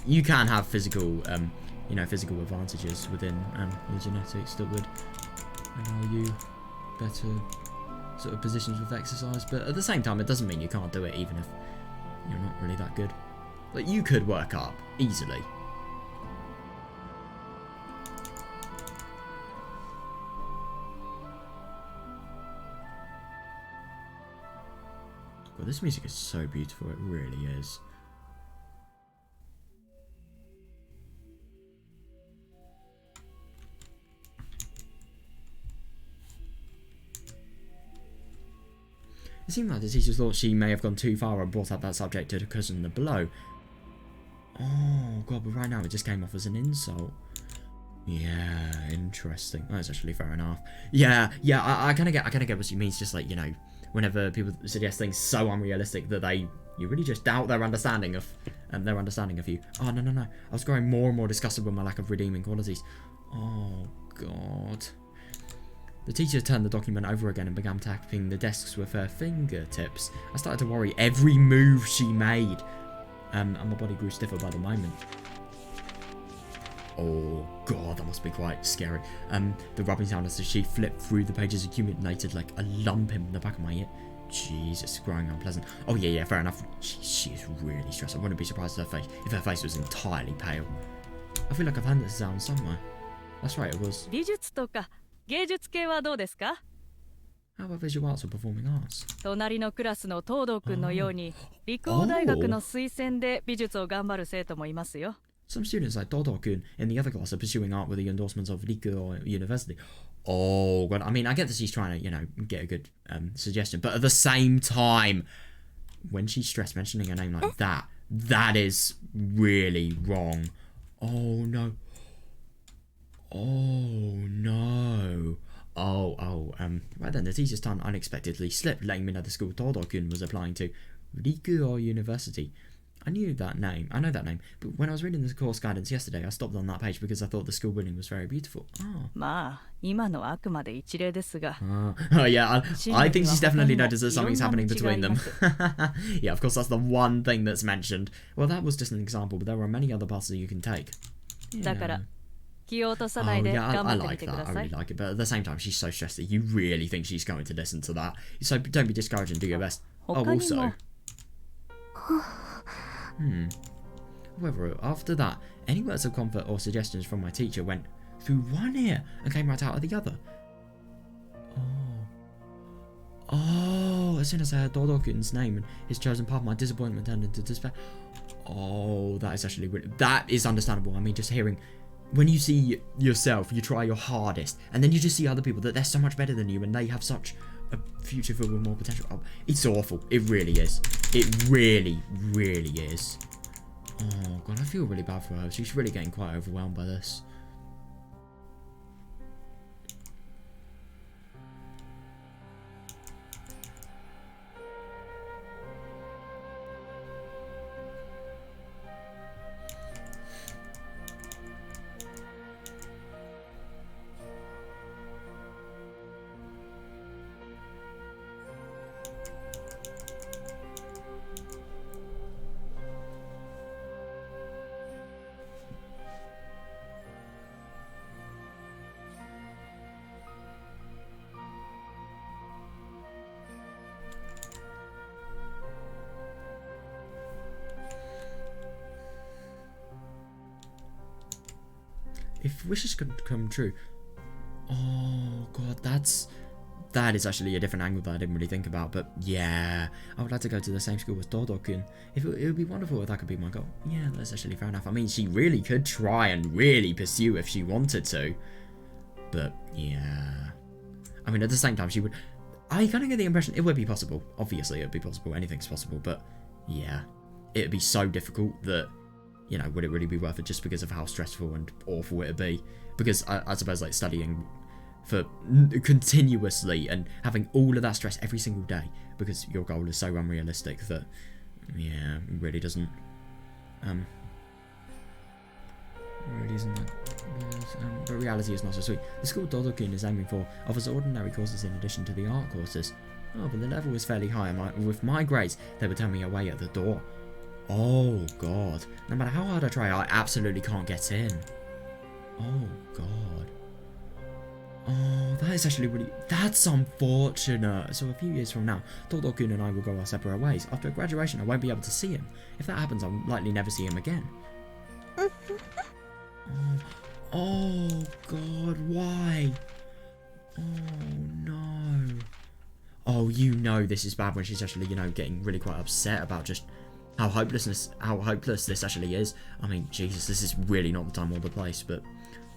you can have physical, physical advantages within your genetics that would allow you better sort of positions with exercise, but at the same time, it doesn't mean you can't do it even if you're not really that good. Like, you could work up easily. Well, this music is so beautiful, it really is. It seemed like the teacher thought she may have gone too far and brought up that subject to cushion the blow. Oh god, but right now it just came off as an insult. Yeah, interesting. That's actually fair enough. Yeah, I kind of get what she means. Just like, you know, whenever people suggest things so unrealistic that you really just doubt their understanding of you. Oh no! I was growing more and more disgusted with my lack of redeeming qualities. Oh god. The teacher turned the document over again and began tapping the desks with her fingertips. I started to worry every move she made, and my body grew stiffer by the moment. Oh god, that must be quite scary. The rubbing sound as she flipped through the pages accumulated like a lump in the back of my ear. Jesus, growing unpleasant. Oh yeah, fair enough. She is really stressed. I wouldn't be surprised if her face was entirely pale. I feel like I've heard this sound somewhere. That's right, it was.
美術とか芸術系はどうですか?
How about visual arts or performing arts?
隣のクラスの東堂くんのように理工大学の推薦で美術を頑張る生徒もいますよ。
Some students like Dodo-kun in the other class are pursuing art with the endorsements of Riku University. Oh god, I mean, I get that she's trying to, you know, get a good suggestion, but at the same time, when she's stressed mentioning a name like that, that is really wrong. Oh no. Oh no. Right then, the teacher's tongue unexpectedly slipped, letting me know the school Dodo-kun was applying to Riku University. I know that name, but when I was reading the course guidance yesterday, I stopped on that page because I thought the school building was very beautiful. Oh.
まあ、今のはあくまで一例ですが。
Oh yeah, I think she's definitely noticed that something's happening between them. Yeah, of course, that's the one thing that's mentioned. Well, that was just an example, but there are many other paths that you can take. Yeah.
だから、気を落とさないで頑張ってみてください。
I like it, but at the same time, she's so stressed that you really think she's going to listen to that. So don't be discouraged and do your best. Oh, also. However, after that, any words of comfort or suggestions from my teacher went through one ear and came right out of the other. Oh, as soon as I heard Dodo-kun's name and his chosen path, my disappointment turned into despair. Oh, that is actually really, that is understandable. I mean, just hearing, when you see yourself, you try your hardest, and then you just see other people that they're so much better than you and they have such a future filled with more potential. Oh, it's awful. It really is. It really, really is. Oh god, I feel really bad for her. She's really getting quite overwhelmed by this. If wishes could come true. Oh god, that is actually a different angle that I didn't really think about. But yeah, I would like to go to the same school as Dodo-kun. It would be wonderful if that could be my goal. Yeah, that's actually fair enough. I mean, she really could try and really pursue if she wanted to. But yeah, I mean, at the same time, she would. I kind of get the impression it would be possible. Obviously, it would be possible. Anything's possible. But yeah, it would be so difficult that, you know, would it really be worth it just because of how stressful and awful it would be? Because I suppose, like, studying for continuously and having all of that stress every single day because your goal is so unrealistic that, yeah, it really doesn't, really isn't that Yes, but reality is not so sweet. The school Dodokun is aiming for offers ordinary courses in addition to the art courses. Oh, but the level was fairly high, and with my grades, they would turn me away at the door. Oh, God. No matter how hard I try, I absolutely can't get in. Oh, God. Oh, that is actually really... That's unfortunate. So a few years from now, Dodokun and I will go our separate ways. After graduation, I won't be able to see him. If that happens, I'll likely never see him again. Oh, God, why? Oh, no. Oh, you know this is bad when she's actually, you know, getting really quite upset about just how hopeless this actually is. I mean, Jesus, this is really not the time or the place, but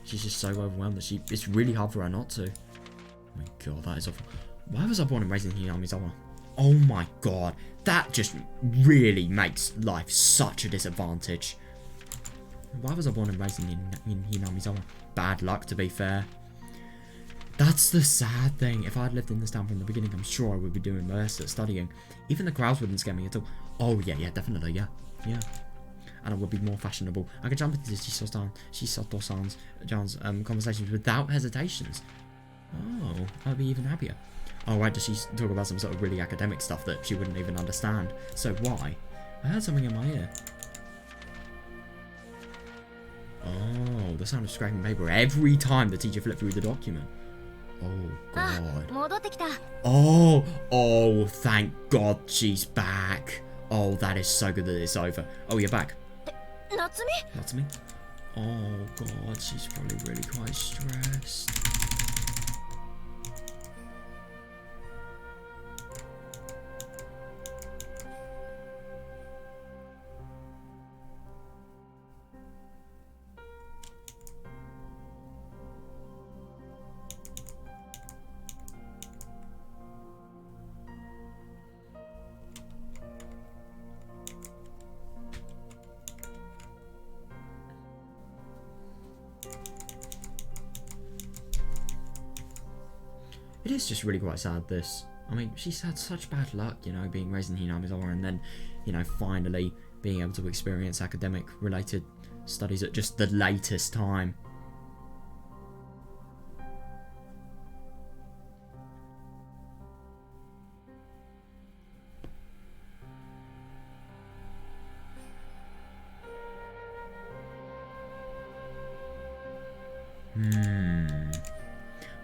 she's just so overwhelmed that it's really hard for her not to. Oh my God, that is awful. Why was I born and raised in Hinamizawa? Oh my God, that just really makes life such a disadvantage. Why was I born and raised in Hinamizawa? Bad luck, to be fair. That's the sad thing. If I had lived in this town from the beginning, I'm sure I would be doing worse at studying. Even the crowds wouldn't scare me at all. Oh, yeah, definitely, yeah. And I would be more fashionable. I could jump into Chisato-san's conversations without hesitations. Oh, I'd be even happier. Oh, right, does she talk about some sort of really academic stuff that she wouldn't even understand? So why? I heard something in my ear. Oh, the sound of scraping paper every time the teacher flipped through the document. Oh, God. Oh, thank God she's back. Oh, that is so good that it's over. Oh, you're back. Natsumi? Oh, God, she's probably really quite stressed. It is just really quite sad, this. I mean, she's had such bad luck, you know, being raised in Hinamizawa and then, you know, finally being able to experience academic-related studies at just the latest time.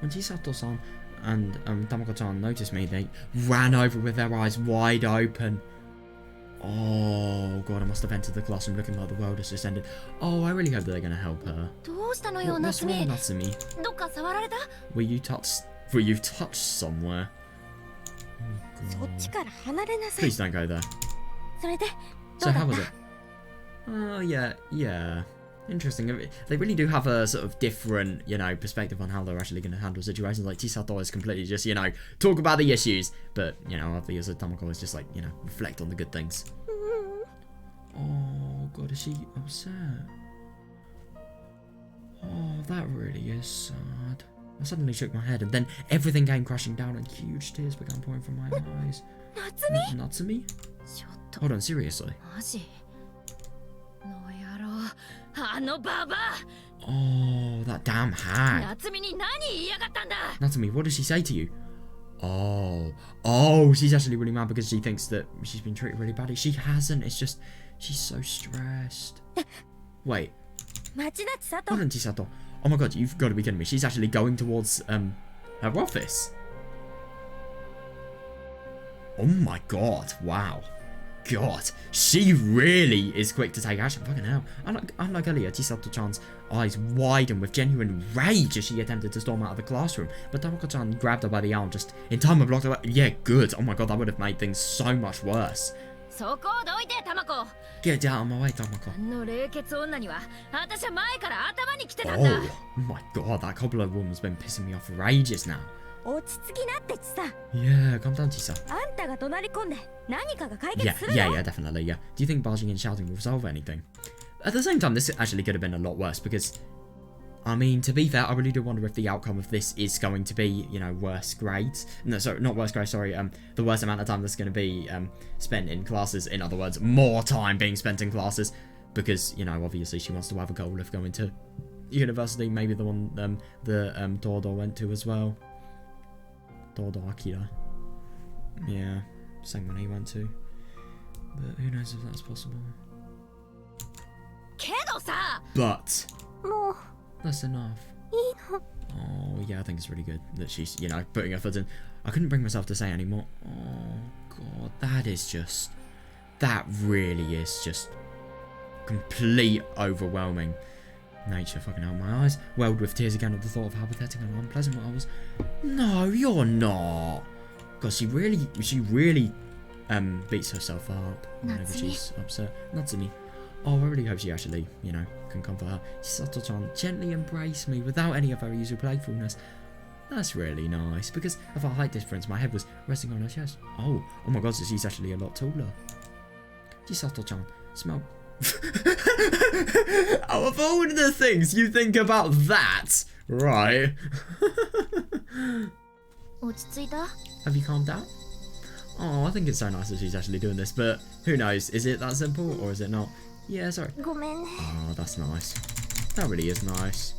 When Chisato-san and Tamako-chan noticed me, they ran over with their eyes wide open. Oh, God, I must have entered the classroom looking like the world has just ended. Oh, I really hope that they're going to help her. What's wrong, Natsumi? Were you touched somewhere? Oh, God. Please don't go there. So how was it? Oh, yeah. Interesting. They really do have a sort of different, you know, perspective on how they're actually going to handle situations. Like, Chisato is completely just, you know, talk about the issues. But, you know, obviously Tamako is just like, you know, reflect on the good things. Oh, God, is she upset? Oh, that really is sad. I suddenly shook my head and then everything came crashing down and huge tears began pouring from my eyes. Natsumi? Hold on, seriously? Oh, that damn hag. Natsumi, what did she say to you? Oh, she's actually really mad because she thinks that she's been treated really badly. She hasn't, it's just, she's so stressed. Wait. Hold on, Chisato. Oh my God, you've got to be kidding me. She's actually going towards, her office. Oh my God, wow. God, she really is quick to take action. Fucking hell. Unlike earlier, Chisato-chan's eyes widened with genuine rage as she attempted to storm out of the classroom. But Tamako-chan grabbed her by the arm just in time and blocked her. Yeah, good. Oh my God, that would have made things so much worse. Get out of my way, Tamako. Oh my God, that cobbler woman's been pissing me off for ages now. Yeah, calm down, Chisa. Yeah, definitely, yeah. Do you think barging and shouting will resolve anything? At the same time, this actually could have been a lot worse because, I mean, to be fair, I really do wonder if the outcome of this is going to be, you know, worse grades. No, sorry, not worse grades, sorry, the worst amount of time that's going to be spent in classes. In other words, more time being spent in classes because, you know, obviously she wants to have a goal of going to university, maybe the one Dodo went to as well. Dodo Akira. Yeah, same one he went to. But who knows if that's possible. But that's enough. Oh yeah, I think it's really good that she's, you know, putting her foot in. I couldn't bring myself to say anymore. Oh god, that really is just complete overwhelming nature. Fucking out my eyes welled with tears again at the thought of how pathetic and unpleasant I was. No, you're not. God, she really beats herself up whenever she's upset. Natsumi. Oh, I really hope she actually, you know, can comfort her. Chisato-chan gently embraced me without any of her usual playfulness. That's really nice, because of our height difference, my head was resting on her chest. Oh my god, so she's actually a lot taller. Chisato-chan, smell... Oh, of all the things you think about that, right? Have you calmed down? Oh, I think it's so nice that she's actually doing this, but who knows? Is it that simple, or is it not? Yeah, sorry. Oh, that's nice. That really is nice.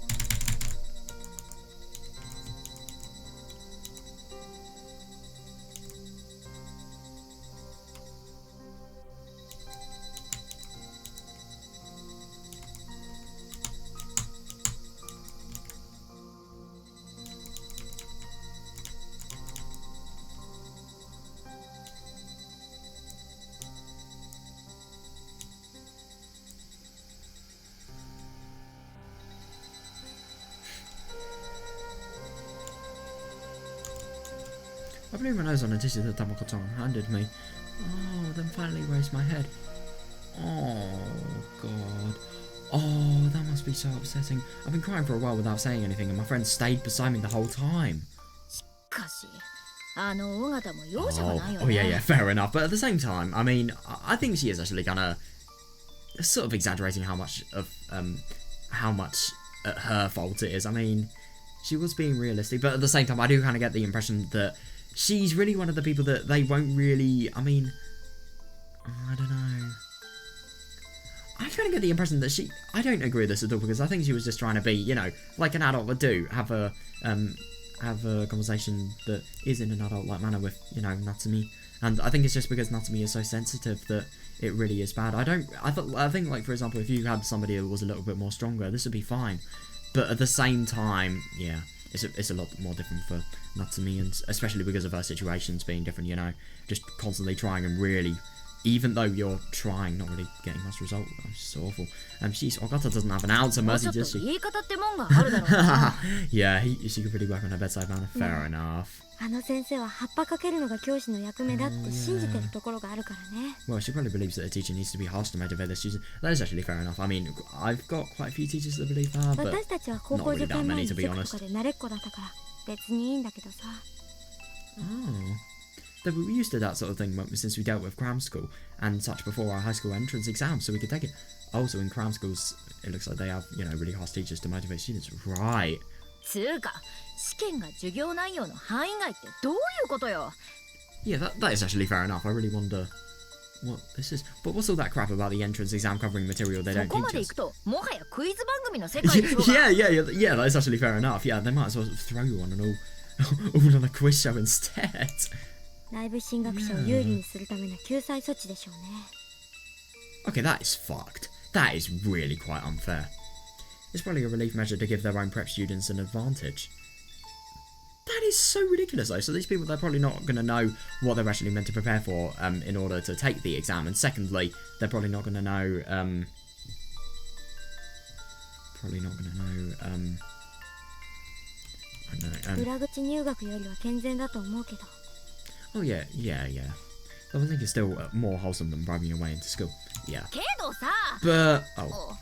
I blew my nose on a tissue that Tamako-chan handed me. Oh, then finally raised my head. Oh, God. Oh, that must be so upsetting. I've been crying for a while without saying anything, and my friend stayed beside me the whole time. Oh, yeah, fair enough. But at the same time, I mean, I think she is actually kind of sort of exaggerating how much her fault it is. I mean, she was being realistic, but at the same time, I do kind of get the impression that she's really one of the people that they won't really, I mean, I don't know. I'm trying to get the impression that I don't agree with this at all, because I think she was just trying to be, you know, like an adult would do, have a conversation that is in an adult-like manner with, you know, Natsumi. And I think it's just because Natsumi is so sensitive that it really is bad. I think, like, for example, if you had somebody who was a little bit more stronger, this would be fine. But at the same time, yeah, it's a lot more different for Natsumi, and especially because of her situations being different, you know, just constantly trying and really, even though you're trying, not really getting much result. It's so awful. She's Ogata doesn't have an ounce of mercy, does she? Yeah, she could really work on her bedside manner. Fair enough. Well, she probably believes that a teacher needs to be harsh to motivate their students. That is actually fair enough. I mean, I've got quite a few teachers that believe that, but not really that many, to be honest. Oh. Though we used to that sort of thing since we dealt with cram school and such before our high school entrance exam, so we could take it. Also, in cram schools, it looks like they have, you know, really harsh teachers to motivate students. Right. Yeah, that is actually fair enough. I really wonder what this is. But what's all that crap about the entrance exam covering material they don't teach us? Yeah, that is actually fair enough. Yeah, they might as well throw you on all on a quiz show instead. Yeah. Okay, that is fucked. That is really quite unfair. It's probably a relief measure to give their own prep students an advantage. That is so ridiculous though. So these people, they're probably not going to know what they're actually meant to prepare for in order to take the exam. And secondly, they're probably not going to know... Oh yeah. I think it's still more wholesome than bribing your way into school. Yeah. But... Oh,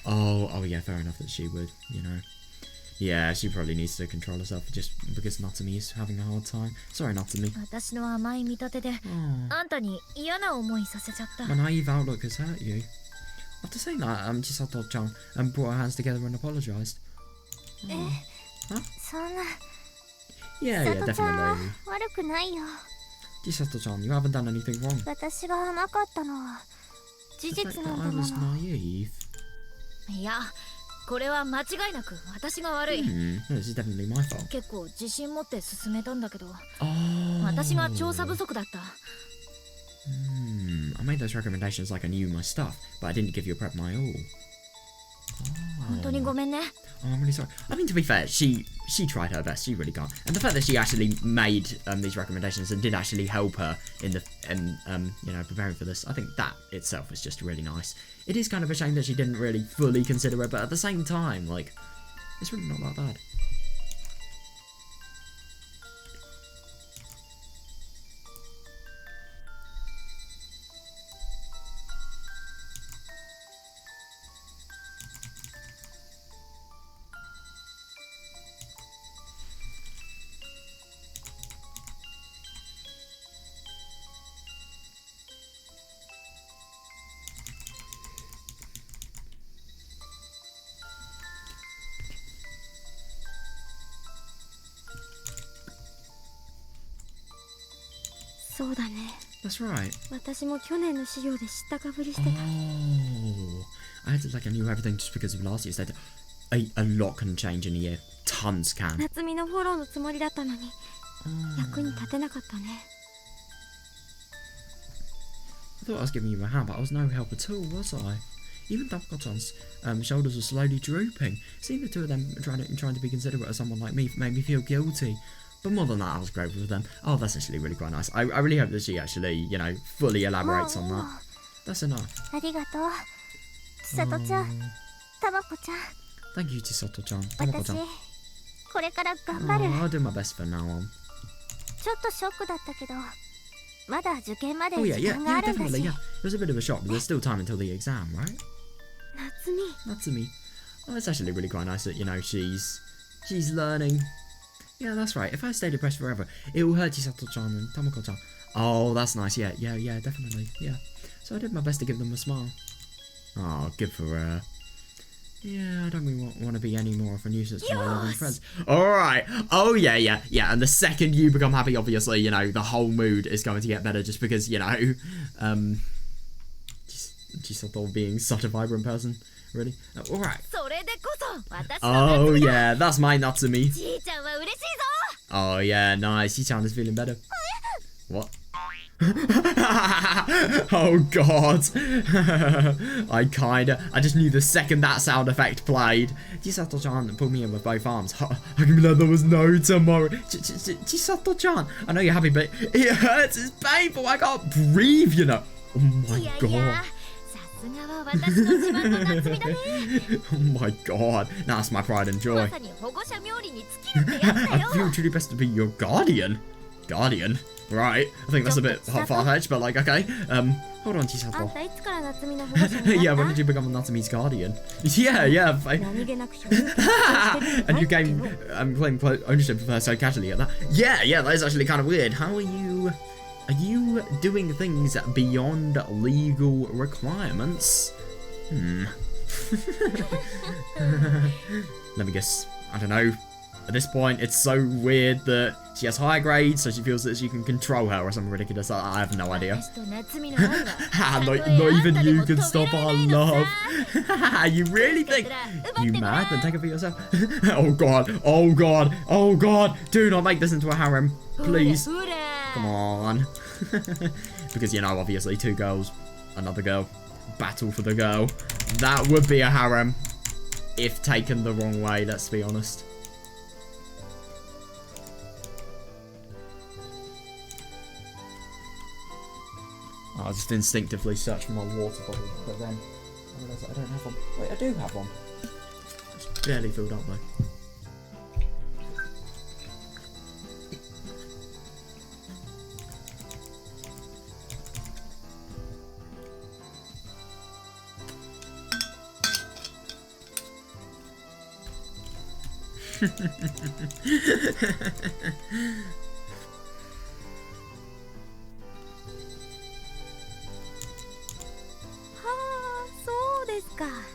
Oh, yeah, fair enough that she would, you know. Yeah, she probably needs to control herself just because Natsumi is having a hard time. Sorry, Natsumi. My naive outlook has hurt you. After saying that, Chisato-chan brought her hands together and apologised. Huh? Yeah, definitely. Chisato-chan, you haven't done anything wrong.
私が甘かったのは事
The
実
fact
なん
that
だ
I
も
was
の。
naive.
いや、これは間違いなく私が悪い。
No, this is definitely my fault.
結構自信持って進めたんだけど、
Oh.
私が調査不足だった。
I made those recommendations like I knew my stuff, but I didn't give you a prep my all.
本当にごめんね。
Oh, I'm really sorry. I mean, to be fair, she tried her best. She really can't. And the fact that she actually made these recommendations and did actually help her in preparing for this, I think that itself is just really nice. It is kind of a shame that she didn't really fully consider it, but at the same time, like, it's really not that bad. That's right.
私も去年の資料で知ったかぶりしてた。
Oh, I acted like I knew everything just because of last year's data. A lot can change in a year. Tons can.
夏美のフォローのつもりだったのに役に立てなかったね。
I thought I was giving you a hand, but I was no help at all, was I? Even Dakotan's shoulders were slowly drooping. Seeing the two of them trying to be considerate of someone like me made me feel guilty. But more than that, I was grateful for them. Oh, that's actually really quite nice. I really hope that she actually, fully elaborates on that. That's enough.
ありがとう。千里ちゃん、たまこちゃん。
Thank you, Chisato-chan.
私
Tamako-chan.
これから頑張る。
I'll do my best from now on.
ちょっとショックだったけど、まだ受験まで
Oh
時
yeah,
間があるんだ
definitely,
し。
yeah. It was a bit of a shock, but there's still time until the exam, right?
夏美。
Natsumi. Oh, it's actually really quite nice that, she's learning. Yeah, that's right. If I stay depressed forever, it will hurt Chisato-chan and Tamako-chan. Oh, that's nice. Yeah, definitely. Yeah. So I did my best to give them a smile. Oh, good for her. Yeah, I don't really want to be any more of a nuisance to my loving friends. Alright. Oh, yeah. And the second you become happy, obviously, the whole mood is going to get better just because, Chisato being such a vibrant person. Really? Alright.
それでこそ私
Oh, yeah. That's my Natsumi.
じいちゃんは嬉しいぞ。
Oh, yeah. Nice. Chi-chan is feeling better. What? Oh, God. I just knew the second that sound effect played. Chisato-chan pulled me in with both arms. I can be like, there was no tomorrow. Chisato-chan, I know you're happy, but it hurts. It's painful. I can't breathe, Oh, my God.
さすがは私の自慢の夏美だね。
Oh, my God. That's my pride and
ま
joy.
さに保護者冥利に尽きるってやつだ
I
よ。
feel truly best to be your guardian. Guardian? Right. I think that's a bit far-fetched, but okay. Hold on,
あん
Chisato.
たいつから夏美の保護者に
Yeah,
な
when
っ
did you become Natsumi's guardian? Yeah.
た？何気なく所有権をしてる
And you
だけ
gain
ど
claim ownership of her so casually at that. Yeah, that is actually kind of weird. How are you doing things beyond legal requirements? Let me guess. I don't know. At this point, it's so weird that she has higher grades, so she feels that she can control her or something ridiculous. I have no idea.
私と夏美の愛は
Not even you can stop our love. You really think?
だから奪っ
You
てごらん
mad? Then take it for yourself. Oh god. Do not make this into a harem. Please.
ほら
Come on. Because, obviously, two girls, another girl, battle for the girl. That would be a harem. If taken the wrong way, let's be honest. I just instinctively searched for my water bottle, but then I realised that I don't have one. Wait, I do have one. It's barely filled up though.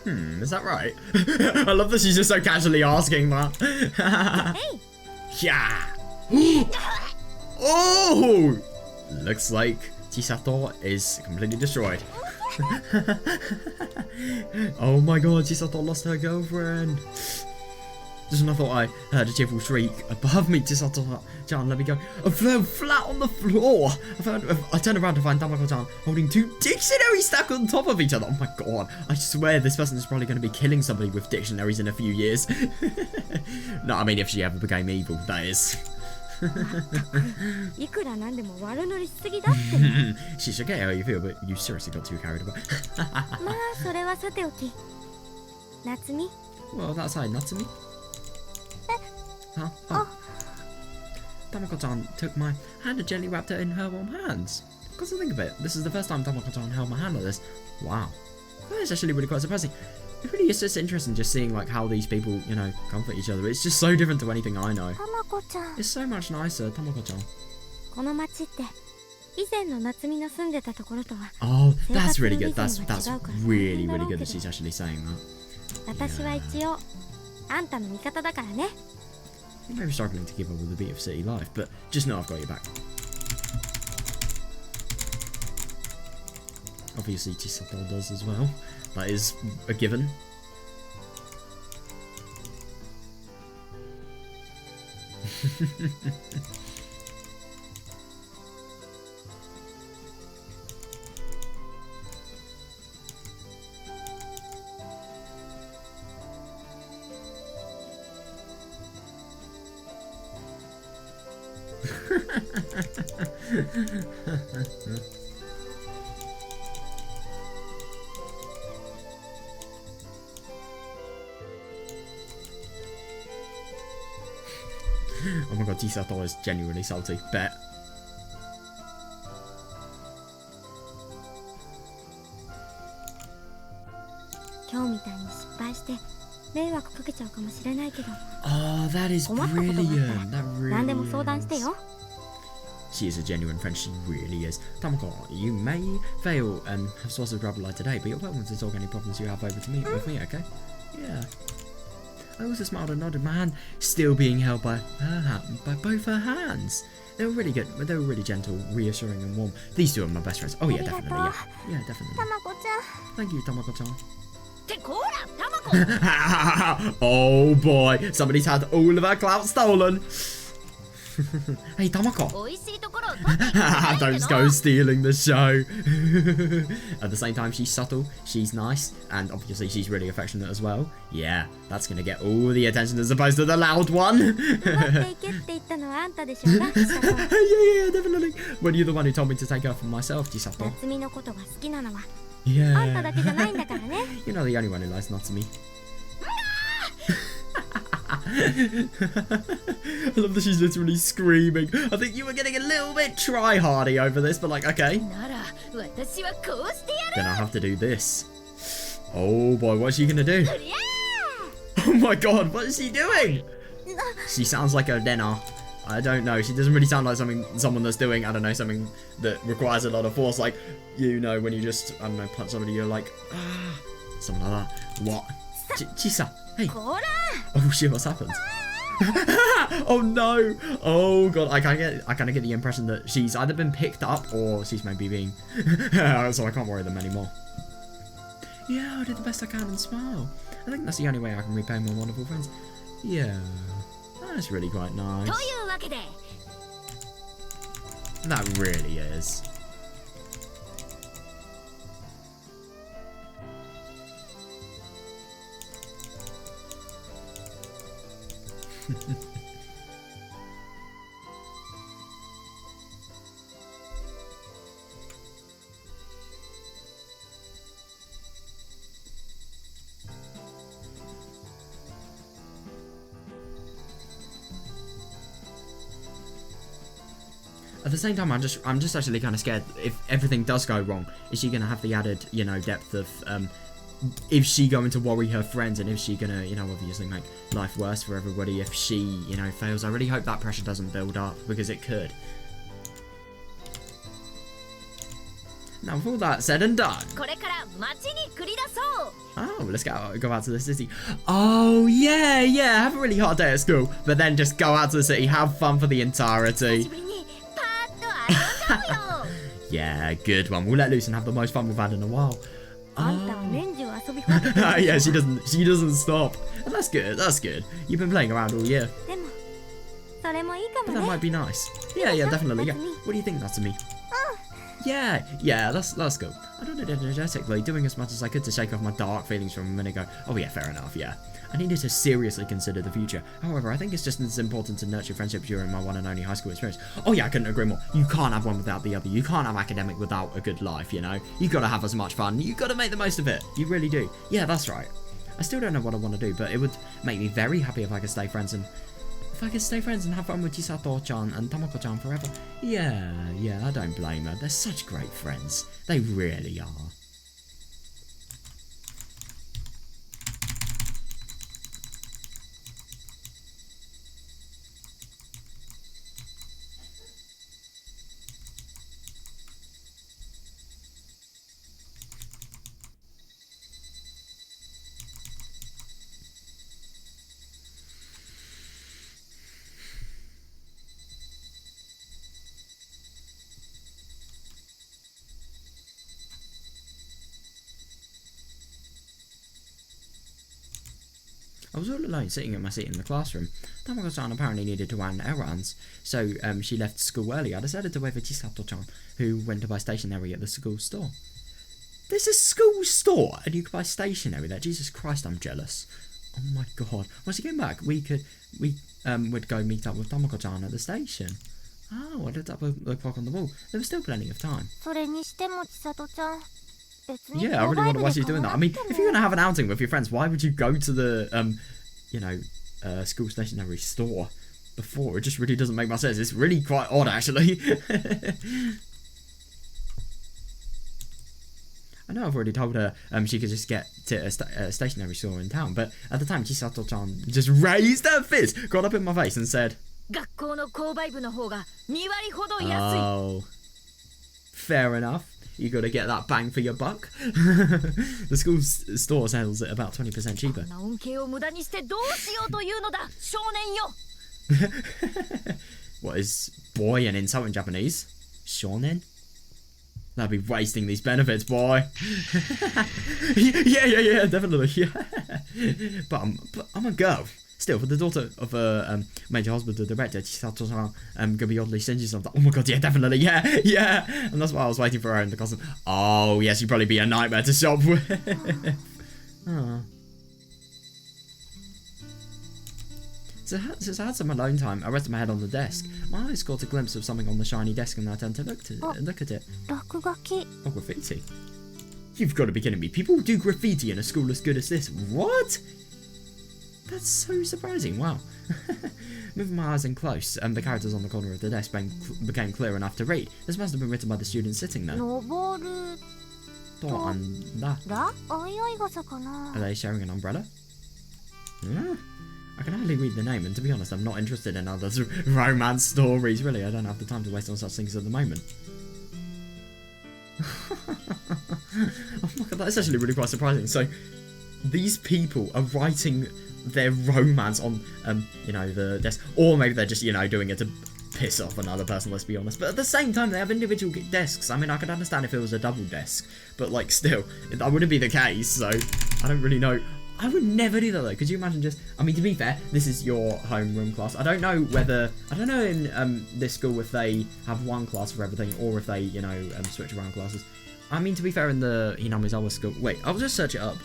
Is that right? I love that she's just so casually asking that.
Hey.
Yeah. Oh! looks like Chisato is completely destroyed. Oh my god, Chisato lost her girlfriend. Just when I thought I heard a cheerful shriek above me, Chisato-chan let me go. I fell flat on the floor. I turned around to find Tamako-chan holding 2 dictionaries stacked on top of each other. Oh my god, I swear this person is probably going to be killing somebody with dictionaries in a few years. No, I mean if she ever became evil, that is. She should get how you feel, but you seriously got too carried away. Well, that's how Natsumi. Huh? Oh. Tamako-chan took my hand and gently wrapped it in her warm hands. Because to think of it, this is the first time Tamako-chan held my hand like this. Wow. That is actually really quite surprising. It really is just interesting just seeing like how these people, you know, comfort each other. It's just so different to anything I know. It's so much nicer, Tamako-chan. Oh, that's really good. That's really, really good that she's actually saying that. Yeah. You may be struggling to keep up with the beat of city life, but just know I've got your back. Obviously, Chisato does as well. That is a given. Oh my god, Chisato is genuinely salty. Bet. Oh, that is brilliant. That really is. She is a genuine friend, she really is. Tamako, you may fail and have source of trouble like today, but you're welcome to talk any problems you have over to me with me, okay? Yeah. I also smiled and nodded, my hand still being held by her hand, by both her hands. They were really good, but they were really gentle, reassuring and warm. These two are my best friends. Oh yeah, definitely, yeah. Yeah, definitely. Thank you, Tamako-chan. Oh boy, somebody's had all of our clout stolen. Hey, Tamako. Don't go stealing the show. At the same time, she's subtle, she's nice, and obviously she's really affectionate as well. Yeah, that's gonna get all the attention as opposed to the loud one. Yeah, definitely. When you're the one who told me to take her for myself, Chisato. Yeah. You're not the only one who likes Natsumi. I love that she's literally screaming. I think you were getting a little bit try-hardy over this, but like, okay. Then I'll have to do this. Oh boy, what's she gonna do? Oh my god, what is she doing? She sounds like a Dena. I don't know. She doesn't really sound like someone that's doing, I don't know, something that requires a lot of force. Like, you know, when you just, I don't know, punch somebody, you're like, ah, something like that. What? Chisa, hey. Oh shit, what's happened? Oh no! Oh god, I kind of get the impression that she's either been picked up or she's maybe being, so I can't worry them anymore. Yeah, I did the best I can and smile. I think that's the only way I can repay my wonderful friends. Yeah, that's really quite nice. That really is. At the same time, I'm just actually kind of scared if everything does go wrong. Is she gonna have the added, you know, depth of is she going to worry her friends, and is she gonna, you know, obviously make life worse for everybody if she, you know, fails? I really hope that pressure doesn't build up, because it could. Now, with all that said and done, oh, let's go out to the city. Oh yeah, have a really hard day at school, but then just go out to the city, have fun for the entirety. Yeah, good one. We'll let loose and have the most fun we've had in a while.
あんたは年中遊びほうけてる
Yeah, she doesn't stop. And that's good, that's good. You've been playing around all year.
でもそれもいいか
But
も
that
ね
might be nice. Yeah, definitely. Yeah. What do you think, Natsumi? Yeah, that's cool. I nodded energetically, doing as much as I could to shake off my dark feelings from a minute ago. Oh yeah, fair enough, yeah. I needed to seriously consider the future. However, I think it's just as important to nurture friendship during my one and only high school experience. Oh yeah, I couldn't agree more. You can't have one without the other. You can't have academic without a good life, you know? You gotta have as much fun. You gotta make the most of it. You really do. Yeah, that's right. I still don't know what I want to do, but it would make me very happy if I could stay friends and have fun with Chisato-chan and Tamako-chan forever. Yeah, I don't blame her. They're such great friends. They really are. I was all alone sitting at my seat in the classroom. Tamako-chan apparently needed to run errands, so she left school early. I decided to wait for Chisato-chan, who went to buy stationery at the school store. There's a school store and you can buy stationery there? Jesus Christ, I'm jealous. Oh my god. Once he came back, we would go meet up with Tamako-chan at the station. Oh, I looked up the clock on the wall. There was still plenty of time.
それにしても千里ちゃん別に
Yeah, I really wonder why she's doing that. I mean, if you're gonna have an outing with your friends, why would you go to the school stationery store before? It just really doesn't make much sense. It's really quite odd, actually. I know I've already told her she could just get to a stationery store in town, but at the time Chisato-chan just raised her fist, got up in my face and said,
学校の購買部の方が2割ほど安い
Oh, fair enough. You gotta get that bang for your buck. The school store sells it about 20% cheaper.
こんな恩恵を無駄にしてどうしようというのだ少年よ
What is boy an insult in Japanese? Shonen? That'd be wasting these benefits, boy. yeah, definitely. Yeah. But I'm a girl. Still, for the daughter of a major hospital director, Chisato-chan gonna be oddly stingy something. Oh my god, yeah, definitely, yeah. And that's why I was waiting for her in the costume. Oh, yeah, she'd probably be a nightmare to shop with. Oh. Since I had some alone time, I rested my head on the desk. My eyes caught a glimpse of something on the shiny desk and I turned to look at it.
落書き
Oh, graffiti. You've got to be kidding me. People do graffiti in a school as good as this. What? That's so surprising. Wow. Moving my eyes in close, the characters on the corner of the desk became clear enough to read. This must have been written by the students sitting there.
登る
Are
らおいおい傘かな
they sharing an umbrella? I can hardly read the name, and to be honest, I'm not interested in others' romance stories. Really, I don't have the time to waste on such things at the moment. Oh my god, that's actually really quite surprising. So, these people are writing their romance on, the desk, or maybe they're just, doing it to piss off another person, let's be honest. But at the same time, they have individual desks. I mean, I could understand if it was a double desk, but, like, still, that wouldn't be the case, so I don't really know. I would never do that, though. Could you imagine just... I mean, to be fair, this is your homeroom class. I don't know in this school if they have one class for everything, or if they, switch around classes. I mean, to be fair, in the Hinamizawa school... Wait, I'll just search it up.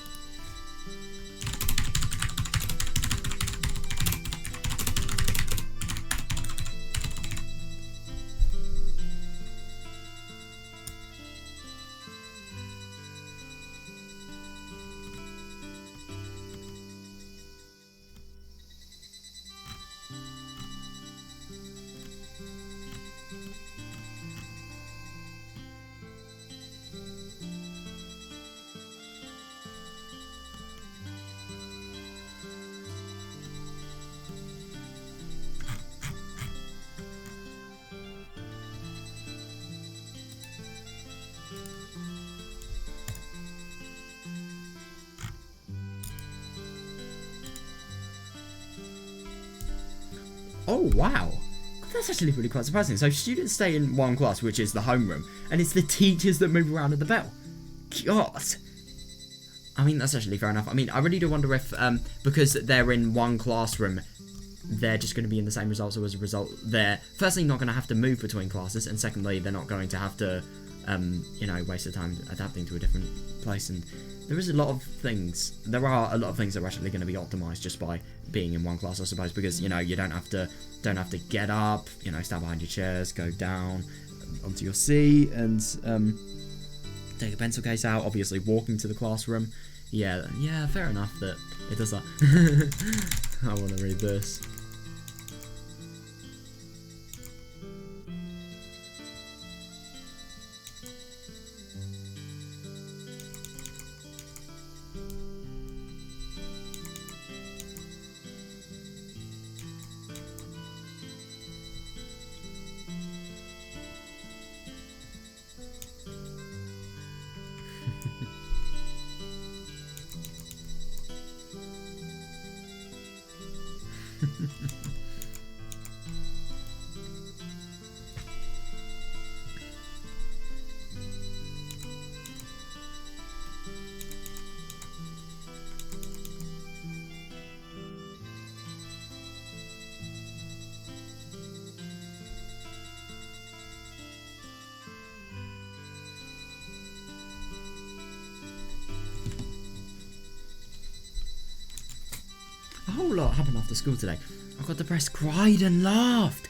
Oh, wow. That's actually really quite surprising. So students stay in one class, which is the homeroom, and it's the teachers that move around at the bell. God. I mean, that's actually fair enough. I mean, I really do wonder if, because they're in one classroom, they're just going to be in the same result. So as a result, they're firstly not going to have to move between classes, and secondly, they're not going to have to, you know, waste their time adapting to a different place. And there are a lot of things that are actually going to be optimized just by being in one class, I suppose, because, you know, you don't have to get up, you know, stand behind your chairs, go down onto your seat, and take a pencil case out. Obviously, walking to the classroom. Yeah, fair enough that it does that. I want to read this. A whole lot happened after school today. I got depressed, cried and laughed.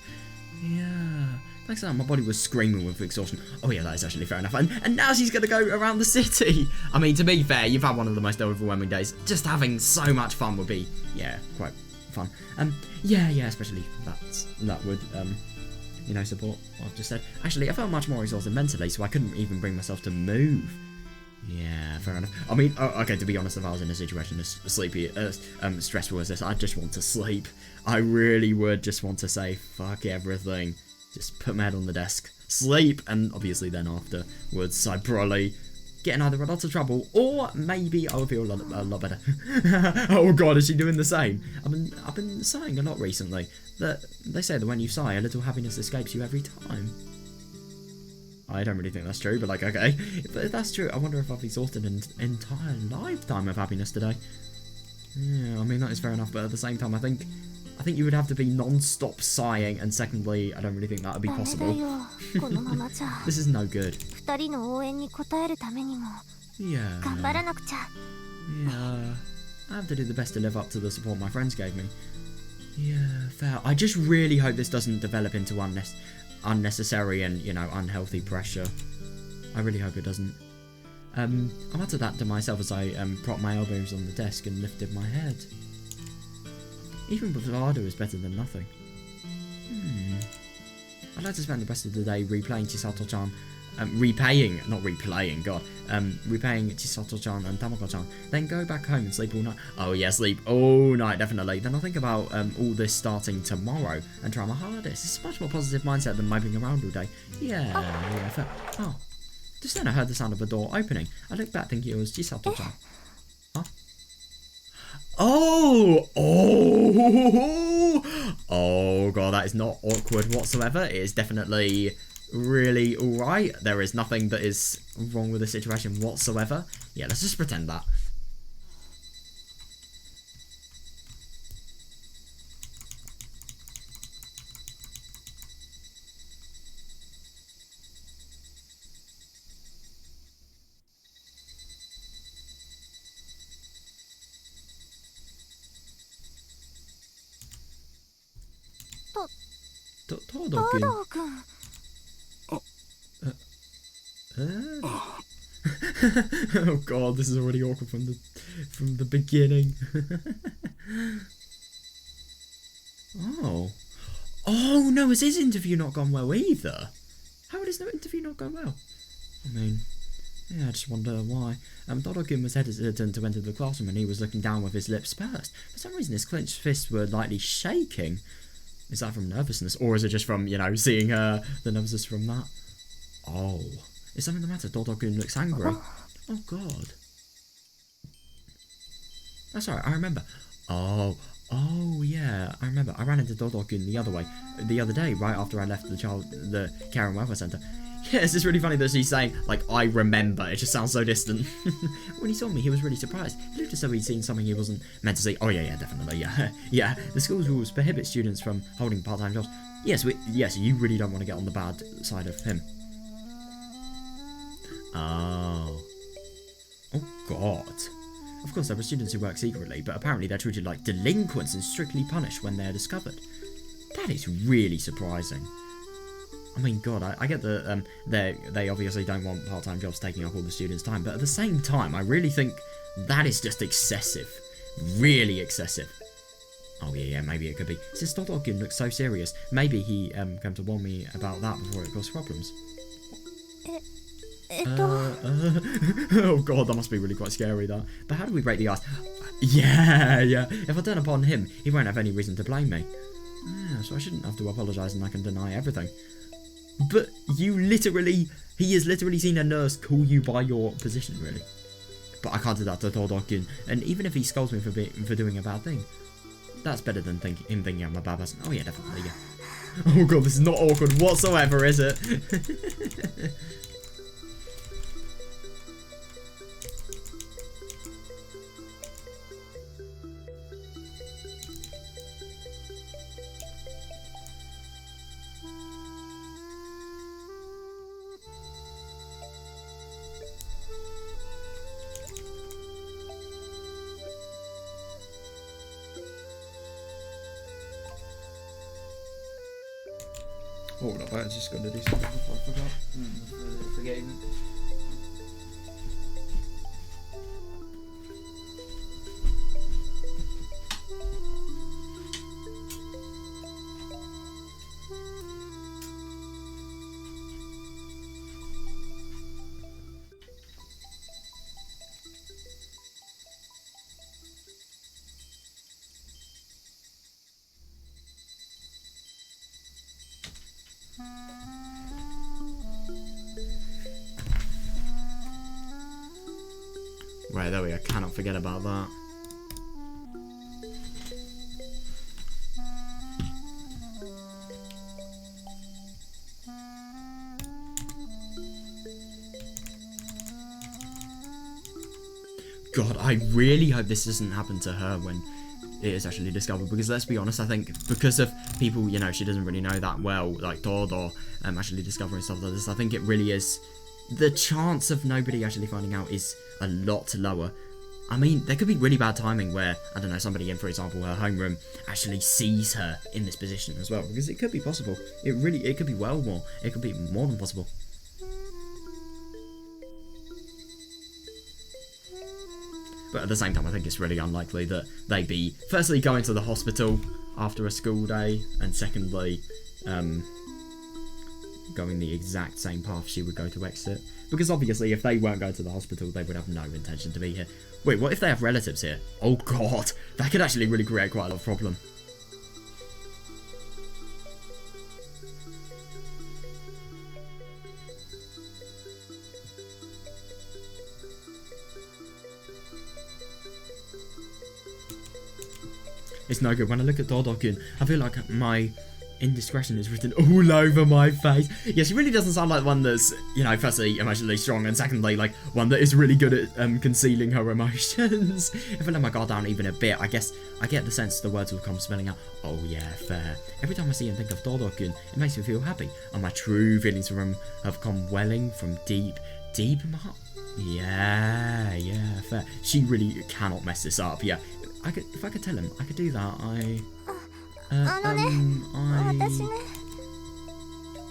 Yeah. Thanks to that, my body was screaming with exhaustion. Oh yeah, that is actually fair enough. And now she's going to go around the city. I mean, to be fair, you've had one of the most overwhelming days. Just having so much fun would be, yeah, quite fun. Yeah, especially that would, you know, support what I've just said. Actually, I felt much more exhausted mentally, so I couldn't even bring myself to move. Yeah, fair enough. I mean, okay, to be honest, if I was in a situation as sleepy, stressful as this, I'd just want to sleep. I really would just want to say, fuck everything. Just put my head on the desk, sleep, and obviously then afterwards, I'd probably get in either a lot of trouble, or maybe I would feel a lot better. Oh god, is she doing the same? I've been sighing a lot recently. That they say that when you sigh, a little happiness escapes you every time. I don't really think that's true, but like, okay. If that's true, I wonder if I've exhausted an entire lifetime of happiness today. Yeah, I mean, that is fair enough, but at the same time, I think you would have to be non-stop sighing, and secondly, I don't really think that would be possible. This is no good. Yeah. I have to do the best to live up to the support my friends gave me. Yeah, fair. I just really hope this doesn't develop into unnecessary and, you know, unhealthy pressure. I really hope it doesn't. I muttered that to myself as I propped my elbows on the desk and lifted my head. Even bravado is better than nothing. I'd like to spend the rest of the day replaying Chisato-chan, repaying Chisato-chan and Tamako-chan, then go back home and sleep all night. Oh yeah, sleep all night, definitely. Then I'll think about all this starting tomorrow and try my hardest. It's a much more positive mindset than moping around all day. Yeah, fair. Oh, just then I heard the sound of a door opening. I looked back thinking it was Chisato-chan. Huh? Oh god, that is not awkward whatsoever. It is definitely really alright. There is nothing that is wrong with the situation whatsoever. Yeah, let's just pretend that. Todo-kun. Oh god, this is already awkward from the beginning. Oh no, has his interview not gone well either? How would his interview not go well? I mean, yeah, I just wonder why. Todo-kun was hesitant to enter the classroom and he was looking down with his lips pursed. For some reason his clenched fists were lightly shaking. Is that from nervousness? Or is it just from, you know, seeing the nervousness from that? Oh. Is something the matter? Todo-kun looks angry. Oh, God. That's alright, I remember. Oh, Oh yeah, I remember. I ran into Dodokun the other day, right after I left the care and welfare centre. Yeah, it's just really funny that she's saying, like, I remember. It just sounds so distant. When he saw me, he was really surprised. He looked as though he'd seen something he wasn't meant to see. Oh yeah, definitely, yeah. Yeah, the school's rules prohibit students from holding part-time jobs. Yes, you really don't want to get on the bad side of him. Oh. Oh, God. Of course, there are students who work secretly, but apparently they're treated like delinquents and strictly punished when they're discovered. That is really surprising. I mean, God, I get that they obviously don't want part-time jobs taking up all the students' time, but at the same time, I really think that is just excessive. Really excessive. Oh, yeah, maybe it could be. Since Dodokun looks so serious, maybe he came to warn me about that before it caused problems. Oh God, that must be really quite scary, that. But how do we break the ice? Yeah. If I turn upon him, he won't have any reason to blame me. Yeah, so I shouldn't have to apologise and I can deny everything. But he has literally seen a nurse call you by your position, really. But I can't do that to Dodokun, and even if he scolds me for doing a bad thing, that's better than him thinking I'm a bad person. Oh yeah, definitely, yeah. Oh God, this is not awkward whatsoever, is it? Hold up, I was just going to do something before I forgot. Forgetting. Right, there we go. Cannot forget about that. God, I really hope this doesn't happen to her when it is actually discovered, because let's be honest, I think because of people, you know, she doesn't really know that well, like Todo, actually discovering stuff like this, I think it really is, the chance of nobody actually finding out is a lot lower. I mean, there could be really bad timing where, I don't know, somebody in, for example, her homeroom actually sees her in this position as well, because it could be possible. It could be it could be more than possible. But at the same time, I think it's really unlikely that they'd be, firstly, going to the hospital after a school day, and secondly, going the exact same path she would go to exit. Because obviously, if they weren't going to the hospital, they would have no intention to be here. Wait, what if they have relatives here? Oh God, that could actually really create quite a lot of problem. It's no good. When I look at Dodokun, I feel like my indiscretion is written all over my face. Yeah, she really doesn't sound like one that's, you know, firstly, emotionally strong, and secondly, like, one that is really good at concealing her emotions. If I let my guard down even a bit, I guess I get the sense the words will come spilling out. Oh yeah, fair. Every time I see and think of Dodokun, it makes me feel happy, and my true feelings for him have come welling from deep in my heart. Yeah, fair. She really cannot mess this up. Yeah, if I could tell him, I could do that. I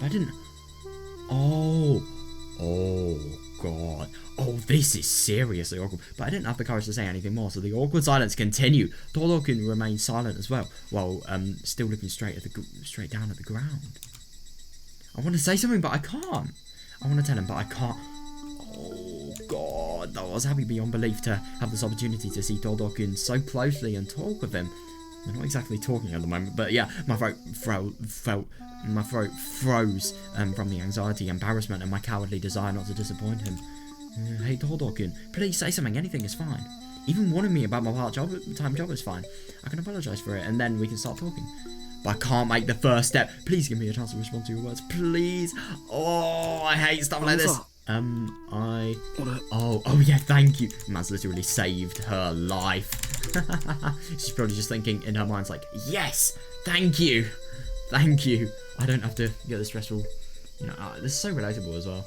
didn't. Oh God. Oh, this is seriously awkward. But I didn't have the courage to say anything more, so the awkward silence continued. Dodokun remained silent as well, while still looking straight down at the ground. I want to say something, but I can't. I want to tell him, but I can't. Oh God, I was happy beyond belief to have this opportunity to see Dodokun so closely and talk with him. We're not exactly talking at the moment, but yeah, my throat froze from the anxiety, embarrassment, and my cowardly desire not to disappoint him. Hey Dodokun, please say something, anything is fine. even warning me about my part-time job is fine. I can apologise for it, and then we can start talking. But I can't make the first step. Please give me a chance to respond to your words. Please. Oh, I hate stuff like this. Oh yeah, thank you. Man's literally saved her life. She's probably just thinking in her mind's like, yes, thank you. Thank you. I don't have to get this stressful. You know, this is so relatable as well.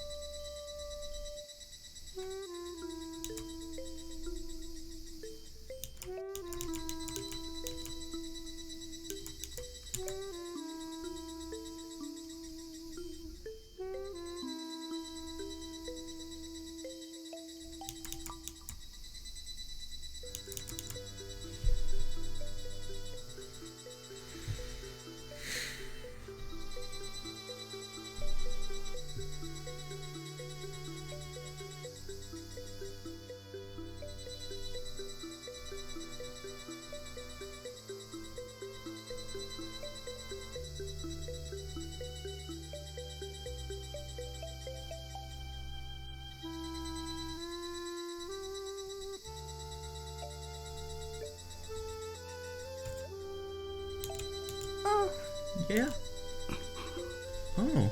Yeah. Oh.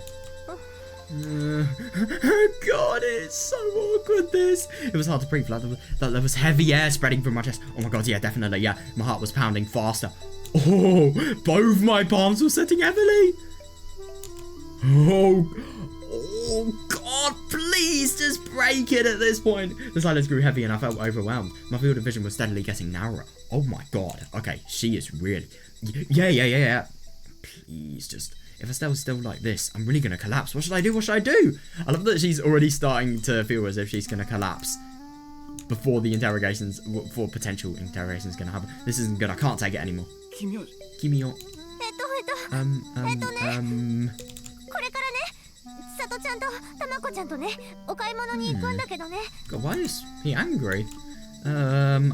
God, it's so awkward, this. It was hard to breathe. Like there was heavy air spreading from my chest. Oh my god, yeah, definitely, yeah. My heart was pounding faster. Oh, both my palms were sweating heavily. Oh god, please just break it at this point. The silence grew heavy and I felt overwhelmed. My field of vision was steadily getting narrower. Oh my god. Okay, she is really... Yeah. Please, just... If I stay still like this, I'm really going to collapse. What should I do? What should I do? I love that she's already starting to feel as if she's going to collapse before the interrogations, before potential interrogations going to happen. This isn't good. I can't take it anymore. Kimio. God, why is he angry? I'm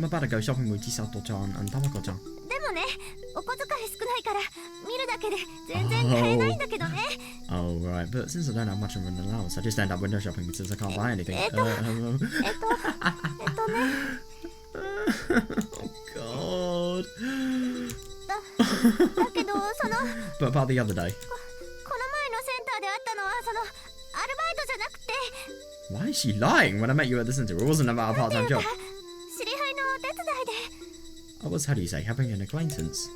about to go shopping with Chisato-chan and Tamako-chan. Oh, right, but since I don't have much of an allowance, I just end up window shopping since I can't buy anything. Oh, God. But about the other day. Why is she lying when I met you at the center? It wasn't about a part-time job. I was, how do you say, having an acquaintance?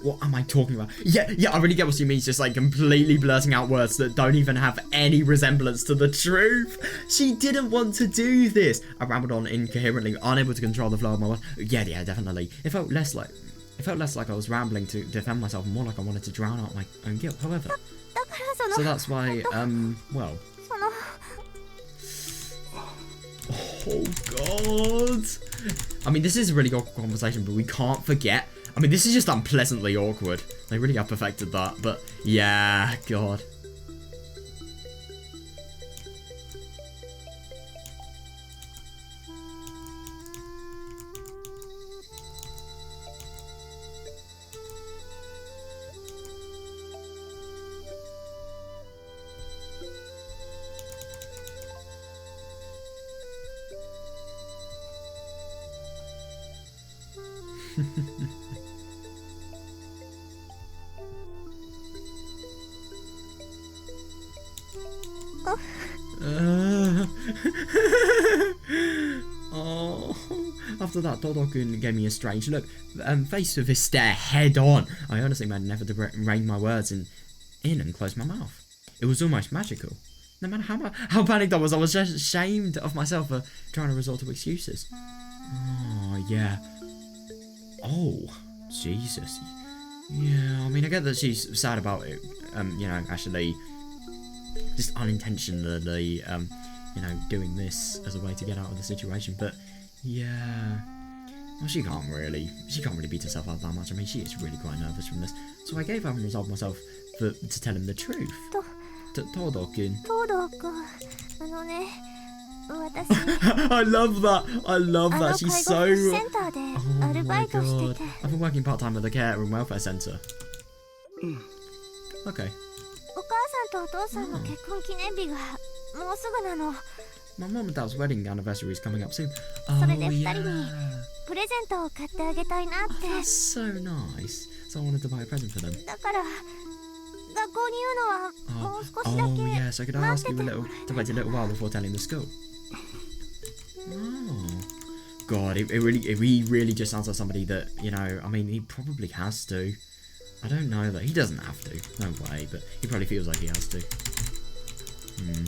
What am I talking about? Yeah, I really get what she means, just like completely blurting out words that don't even have any resemblance to the truth. She didn't want to do this. I rambled on incoherently, unable to control the flow of my words. Yeah, definitely. It felt less like I was rambling to defend myself, more like I wanted to drown out my own guilt. However, so that's why, well. Oh god. I mean, this is a really awkward conversation, but we can't forget. I mean, this is just unpleasantly awkward. They really have perfected that, but yeah, god. Oh, after that, Dodo-kun gave me a strange look, faced with his stare head on. I honestly made an effort to rein my words in and close my mouth. It was almost magical. No matter how panicked I was just ashamed of myself for trying to resort to excuses. Oh, yeah. Oh, Jesus. Yeah, I mean, I get that she's sad about it, you know, actually just unintentionally, you know, doing this as a way to get out of the situation, but yeah, well, she can't really beat herself up that much. I mean, she is really quite nervous from this, so I gave up and resolved myself to tell him the truth. Todo-kun. I love that, she's so... Oh my god, I've been working part-time at the care and welfare centre. Okay. My mum and dad's wedding anniversary is coming up soon.
それで
Oh
二
yeah.
人にプレゼントを買ってあげたいなっ
Oh,
て。
that's so nice. So I wanted to buy a present for them.
だから学校に言うのはもう少しだ
Oh
け
yes, I could
待
ask
って
you
て
a
も
little
らえ
to
ない
wait a little while before telling the school. Oh. God, he really just sounds like somebody that, you know, I mean, he probably has to. I don't know that. He doesn't have to. No way, but he probably feels like he has to. Hmm.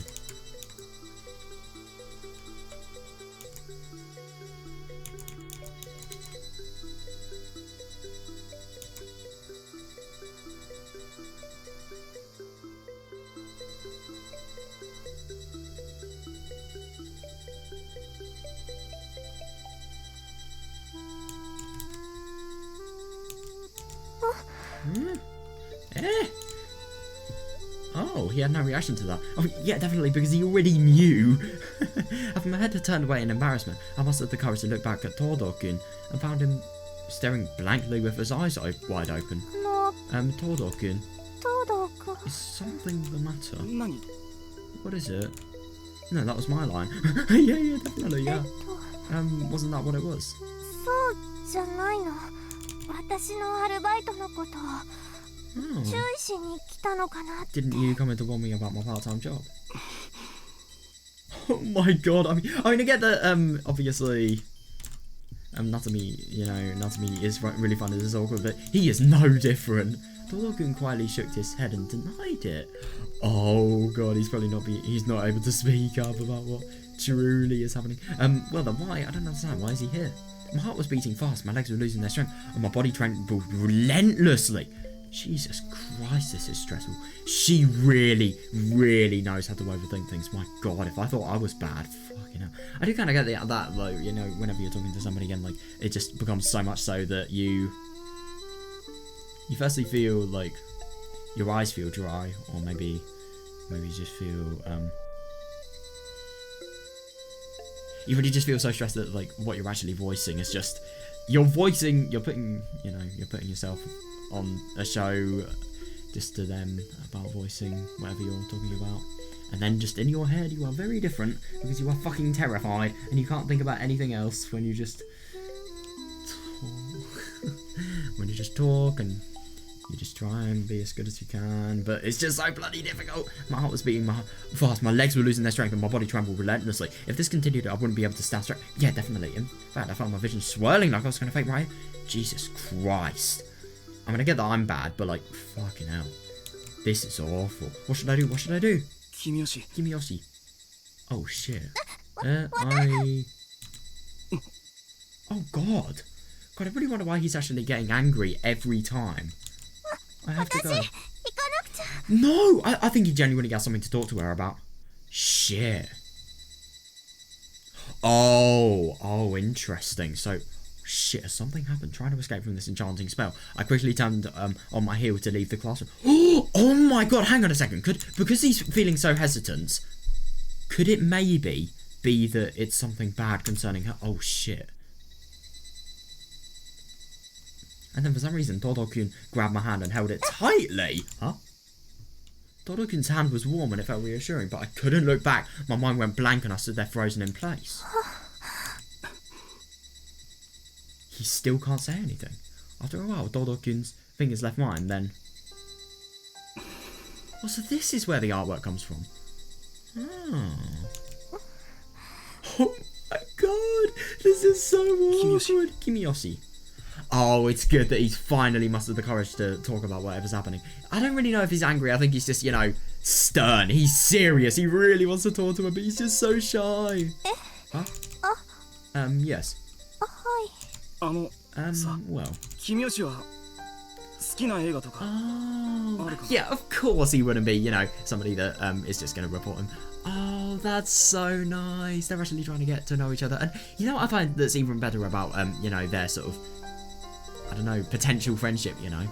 Eh? Oh, he had no reaction to that. Oh, yeah, definitely, because he already knew. Having my head turned away in embarrassment, I mustered the courage to look back at Todokun and found him staring blankly with his eyes wide open.
あの
Todokun,
東堂くん
is something the matter?
何
What is it? No, that was my line. Yeah, definitely, yeah. Wasn't that what it was?
そうじゃないの。私のアルバイトのことを
Oh.
注意しに来たのかなって。
Didn't you come in to warn me about my part-time job? Oh my god, I mean, I get that, obviously, Natsumi, you know, Natsumi is really funny, this is awkward, but he is no different. Todokun quietly shook his head and denied it. Oh god, he's not able to speak up about what truly is happening. Well then why? I don't understand, why is he here? My heart was beating fast, my legs were losing their strength, and my body trembled relentlessly. Jesus Christ, this is stressful. She really knows how to overthink things. My god, if I thought I was bad, fucking hell. I do kind of get that though, you know, whenever you're talking to somebody again, like, it just becomes so much so that you firstly feel like your eyes feel dry, or maybe you just feel, you really just feel so stressed that, like, what you're actually voicing is just, you're putting yourself on a show just to them about voicing whatever you're talking about, and then just in your head you are very different because you are fucking terrified and you can't think about anything else when you just talk and you just try and be as good as you can, but it's just so bloody difficult. My heart was beating fast, my legs were losing their strength and my body trembled relentlessly. If this continued I wouldn't be able to stand straight. Yeah, definitely. In fact, I found my vision swirling like I was going to fade right here. Jesus Christ. I'm gonna get that I'm bad, but like, fucking hell. This is awful. What should I do?
Kimiyoshi.
Kimiyoshi. Oh shit. Oh god. God, I really wonder why he's actually getting angry every time. I have to go.
行かなくちゃ。
No! I think he genuinely got something to talk to her about. Shit. Oh, interesting. So, shit, has something happened? Trying to escape from this enchanting spell. I quickly turned on my heel to leave the classroom. Oh my god, hang on a second. Because he's feeling so hesitant, could it maybe be that it's something bad concerning her? Oh shit. And then for some reason, Todokun grabbed my hand and held it tightly. Huh? Todokun's hand was warm and it felt reassuring, but I couldn't look back. My mind went blank and I stood there frozen in place. He still can't say anything. After a while, Todokun's fingers left mine, then... Oh, so this is where the artwork comes from. Oh my god! This is so awkward! Kimiyoshi. Oh, it's good that he's finally mustered the courage to talk about whatever's happening. I don't really know if he's angry. I think he's just, you know, stern. He's serious. He really wants to talk to her, but he's just so shy. Huh? Yes.
はい。
Well.
君吉は好きな映画とか
Oh. Yeah, of course he wouldn't be, you know, somebody that is just going to report him. Oh, that's so nice. They're actually trying to get to know each other. And you know what I find that's even better about, you know, their sort of, I don't know, potential friendship, you know?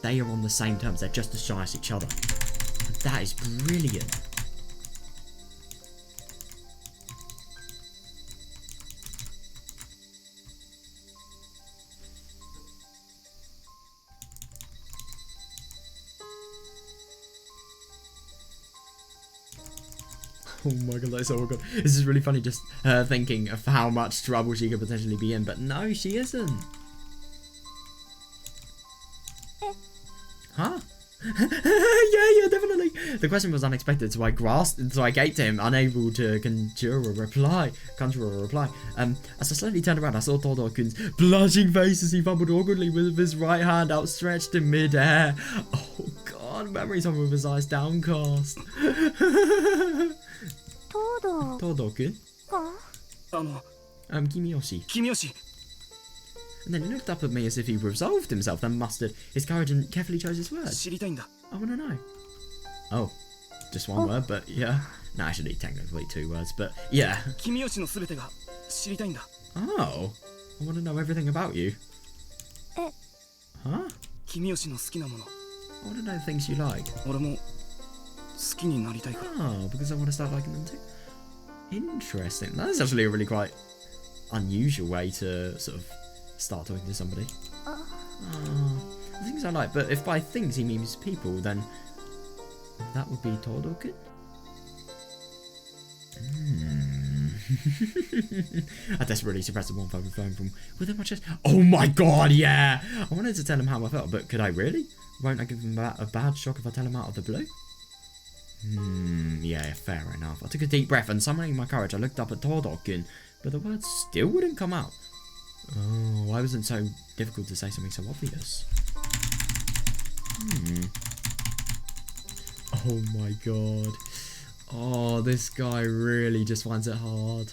They are on the same terms. They're just as shy as each other. And that is brilliant. Oh my god, that's so awkward. This is really funny just thinking of how much trouble she could potentially be in, but no, she isn't. Huh? yeah, definitely. The question was unexpected, so I gaped at him, unable to conjure a reply. As I slowly turned around, I saw Todo-kun's blushing face as he fumbled awkwardly with his right hand outstretched in midair. Oh god, memories of him with his eyes downcast. Todo-kun? Kimiyoshi. And then he looked up at me as if he resolved himself, then mustered his courage and carefully chose his words. I want to know. Oh, just one word, but yeah. No, actually, technically 2 words, but yeah. Oh, I want to know everything about you. Huh? I want to know the things you like. Oh, because I want to start liking them too. Interesting. That's actually a really quite unusual way to sort of start talking to somebody. The things I like, but if by things he means people, then that would be Todo-kun. I desperately suppressed the warmth overflowing from within my chest. Oh my god, yeah! I wanted to tell him how I felt, but could I really? Won't I give him a bad shock if I tell him out of the blue? Yeah, fair enough. I took a deep breath and summoning my courage, I looked up at Todo-kun, but the words still wouldn't come out. Oh, why was it so difficult to say something so obvious? Oh my god. Oh, this guy really just finds it hard.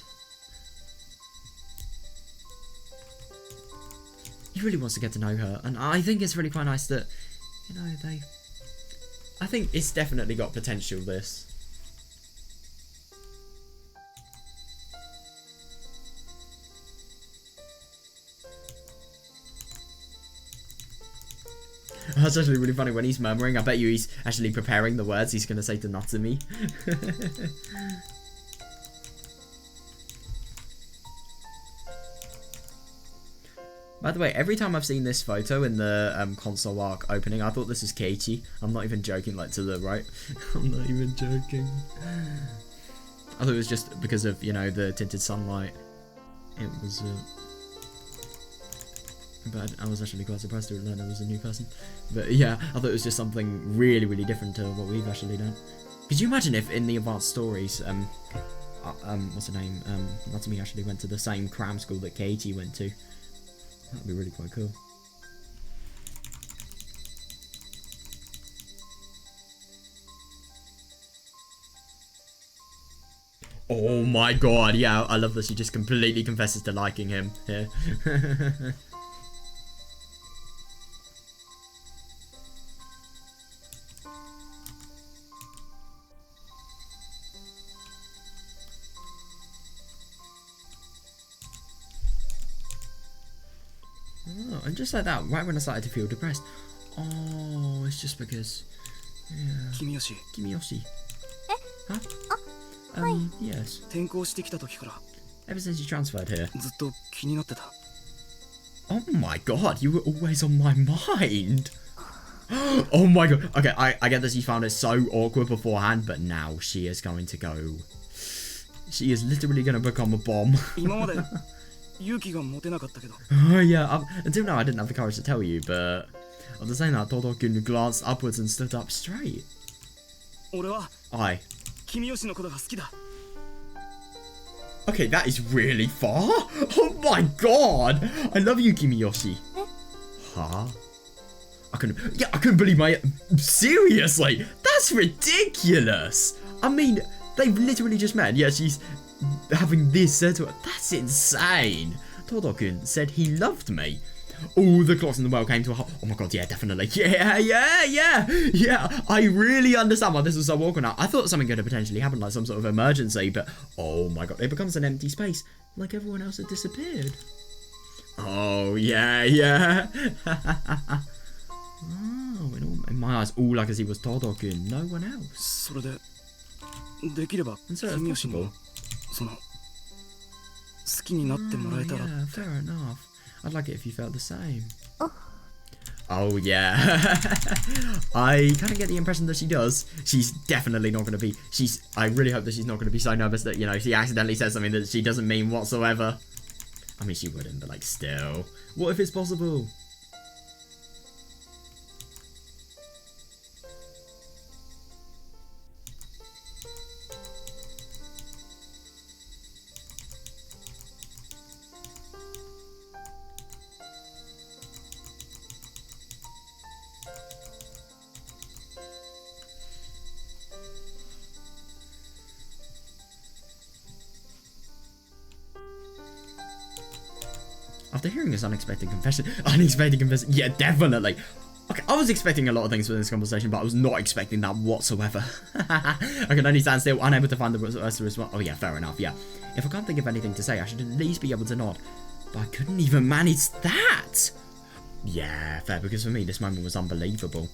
He really wants to get to know her, and I think it's really quite nice that, you know, I think it's definitely got potential, this. That's actually really funny when he's murmuring. I bet you he's actually preparing the words he's going to say to Natsumi. By the way, every time I've seen this photo in the console arc opening, I thought this was Keiichi. I'm not even joking, like to the right. I'm not even joking. I thought it was just because of, you know, the tinted sunlight. It was... But I was actually quite surprised to learn it was a new person. But yeah, I thought it was just something really, really different to what we've actually done. Could you imagine if in the advanced stories, what's her name? Natsumi actually went to the same cram school that Keiichi went to. That'd be really quite cool. Oh my god, yeah, I love this. She just completely confesses to liking him here. Oh, and just like that, right when I started to feel depressed. Oh, it's just because... Yeah. Kimiyoshi. Huh? Yes. Ever since you transferred here. Oh my god, you were always on my mind. Oh my god. Okay, I get that she found it so awkward beforehand, but now she is going to go... She is literally going to become a bomb. Oh yeah, until now I didn't have the courage to tell you, but after saying that, Todo-kun glanced upwards and stood up straight. Okay, that is really far. Oh my god, I love you, Kimiyoshi. Huh? I couldn't believe my... Seriously, that's ridiculous. I mean, they've literally just met. Yeah, she's having this said to her. That's insane. Todo-kun said he loved me. All the clocks in the world came to a halt. Oh my god, yeah, definitely. Yeah. I really understand why this was so awkward now. I thought something could have potentially happened, like some sort of emergency, but oh my god, it becomes an empty space, like everyone else had disappeared. Oh, yeah. Oh, in my eyes, all I could see was Todo-kun, no one else. And so it's possible. Yeah, fair enough. I'd like it if you felt the same. Oh, yeah. I kind of get the impression that she does. She's definitely not going to be... I really hope that she's not going to be so nervous that, you know, she accidentally says something that she doesn't mean whatsoever. I mean, she wouldn't, but, like, still. What if it's possible? After hearing this unexpected confession, yeah, definitely. Okay, I was expecting a lot of things from this conversation, but I was not expecting that whatsoever. I can only stand still, unable to find the rest of response. Oh yeah, fair enough, yeah. If I can't think of anything to say, I should at least be able to nod. But I couldn't even manage that! Yeah, fair, because for me, this moment was unbelievable.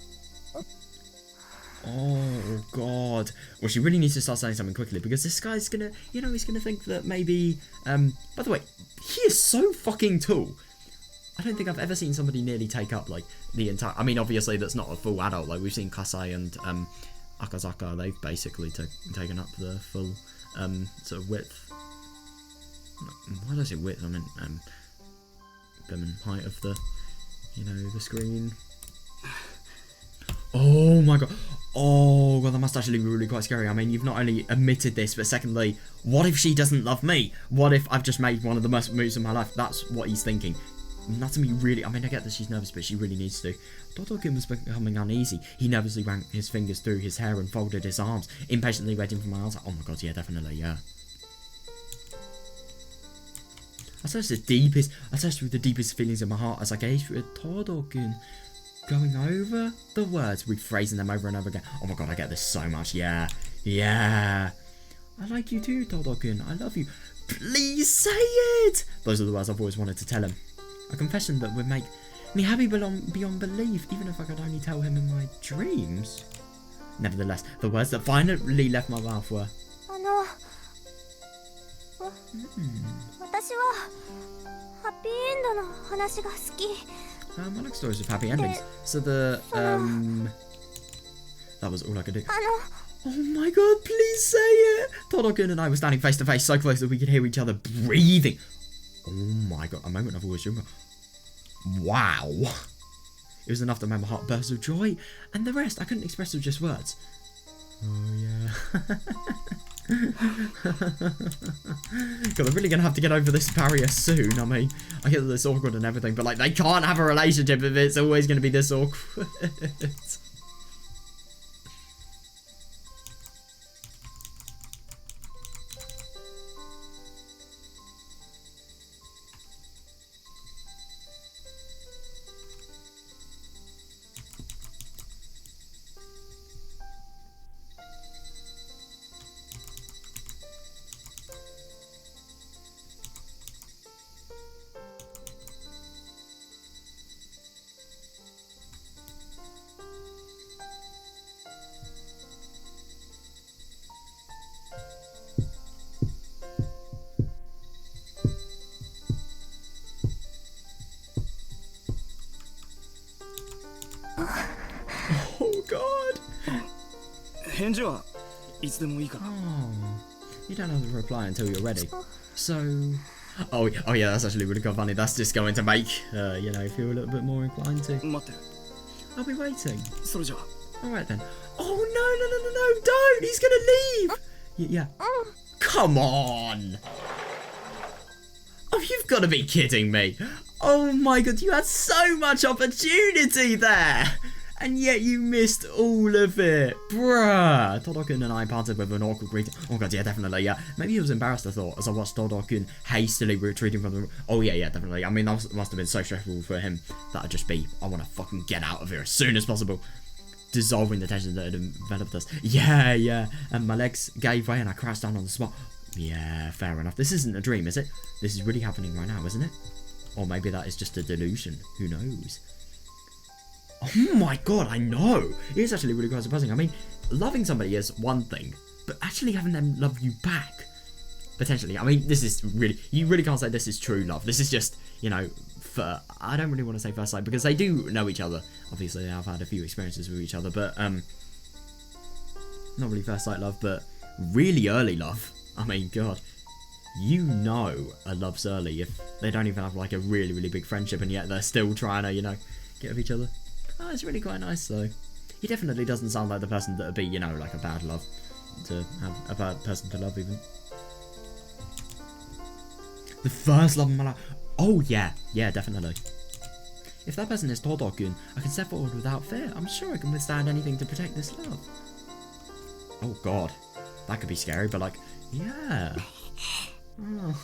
Oh, God. Well, she really needs to start saying something quickly, because this guy's gonna, you know, he's gonna think that maybe, by the way, he is so fucking tall. I don't think I've ever seen somebody nearly take up, like, the entire, I mean, obviously, that's not a full adult, like, we've seen Kasai and, Akazaka, they've basically taken up the full, sort of width. Why did I say width? I meant, height of the, you know, the screen. Oh my god. Oh god, that must actually be really quite scary. I mean, you've not only admitted this, but secondly, what if she doesn't love me? What if I've just made one of the most moves of my life? That's what he's thinking. Natsumi really, I mean, I get that she's nervous, but she really needs to. Todoroki was becoming uneasy. He nervously ran his fingers through his hair and folded his arms, impatiently waiting for my answer. Oh my god, yeah, definitely, yeah. I searched through the deepest feelings of my heart as I gazed through Todoroki, going over the words, rephrasing them over and over again. Oh my god, I get this so much, yeah. Yeah. I like you too, Todoroki. I love you. Please say it! Those are the words I've always wanted to tell him. A confession that would make me happy beyond belief, even if I could only tell him in my dreams. Nevertheless, the words that finally left my mouth were...
I
like stories with happy endings. So that was all I could do. Oh my god, please say it! Todoroki and I were standing face to face, so close that we could hear each other breathing. Oh my god, a moment I've always dreamed of. Wow. It was enough to make my heart burst with joy, and the rest I couldn't express with just words. Oh yeah. God, I'm really gonna have to get over this barrier soon. I mean, I get that it's awkward and everything, but like, they can't have a relationship if it's always gonna be this awkward. Oh god.
返事はいつでもいいから。
You don't have to reply until you're ready. So, oh yeah, that's actually really quite funny. That's just going to make you know, feel a little bit more inclined to.
待って。
I'll be waiting.
それじゃ。
All right then. Oh no! Don't! He's gonna leave. Yeah. Come on. Oh, you've got to be kidding me. Oh my god, you had so much opportunity there. And yet you missed all of it. Bruh. Todoroki and I parted with an awkward greeting. Oh god, yeah, definitely, yeah. Maybe he was embarrassed, I thought, as I watched Todoroki hastily retreating from the room. Oh yeah, definitely. I mean, that must have been so stressful for him. That'd just be, I want to fucking get out of here as soon as possible. Dissolving the tension that had enveloped us. Yeah. And my legs gave way and I crashed down on the spot. Yeah, fair enough. This isn't a dream, is it? This is really happening right now, isn't it? Or maybe that is just a delusion. Who knows? Oh my god, I know! It is actually really quite surprising. I mean, loving somebody is one thing, but actually having them love you back, potentially. I mean, this is really, you really can't say this is true love. This is just, you know, I don't really want to say first sight because they do know each other. Obviously, they have had a few experiences with each other, but not really first sight love, but really early love. I mean, God, you know a love's early if they don't even have like a really, really big friendship and yet they're still trying to, you know, get with each other. Oh, it's really quite nice though. He definitely doesn't sound like the person that would be, you know, like a bad love to have a bad person to love even. The first love of my life. Oh yeah, definitely. If that person is Todo-kun, I can step forward without fear. I'm sure I can withstand anything to protect this love. Oh God, that could be scary, but like, yeah. Oh.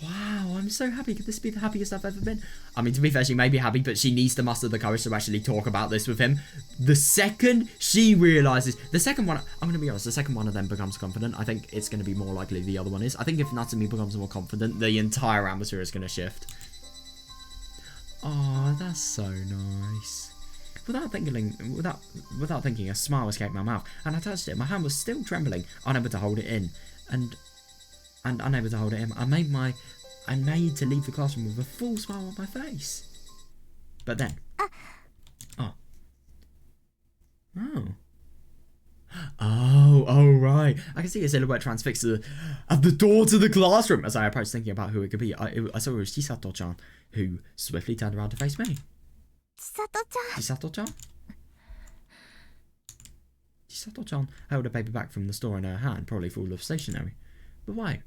Wow, I'm so happy. Could this be the happiest I've ever been? I mean, to be fair, she may be happy, but she needs to muster the courage to actually talk about this with him. The second she realises... The second one... I'm going to be honest, the second one of them becomes confident. I think it's going to be more likely the other one is. I think if Natsumi becomes more confident, the entire atmosphere is going to shift. Oh, that's so nice. Without thinking, a smile escaped my mouth, and I touched it. My hand was still trembling, unable to hold it in. And unable to hold it in, I made to leave the classroom with a full smile on my face. But then... Oh, right. I can see a silhouette transfixed at the door to the classroom. As I approached thinking about who it could be, I saw it was Chisato-chan, who swiftly turned around to face me. Chisato-chan? Chisato-chan held a paper bag from the store in her hand, probably full of stationery. But why?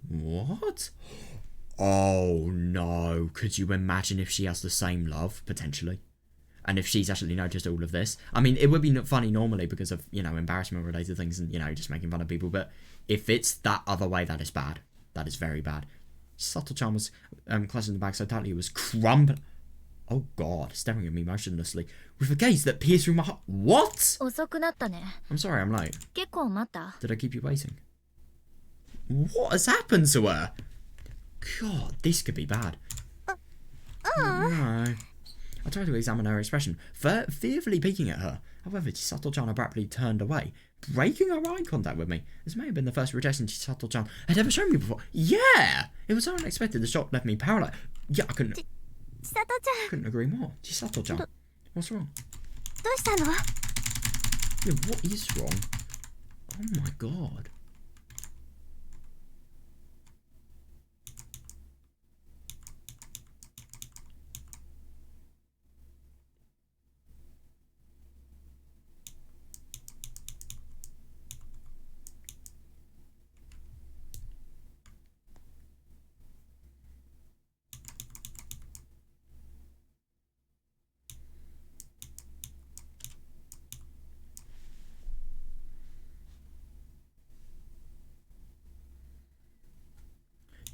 What? Oh no, could you imagine if she has the same love, potentially? And if she's actually noticed all of this? I mean, it would be funny normally because of, you know, embarrassment related things and, you know, just making fun of people, but if it's that other way, that is bad. That is very bad. Sato-chan was clutching the bag so tightly it was crumbling. Oh God, staring at me motionlessly with a gaze that pierced through my heart. What? I'm sorry, I'm late. Did I keep you waiting? What has happened to her? God, this could be bad. No. I tried to examine her expression, fearfully peeking at her. However, Chisato-chan abruptly turned away, breaking her eye contact with me. This may have been the first rejection Chisato-chan had ever shown me before. Yeah! It was so unexpected, the shock left me paralyzed. Yeah, I couldn't agree more. Chisato-chan, what's wrong? Yeah, what is wrong? Oh my God.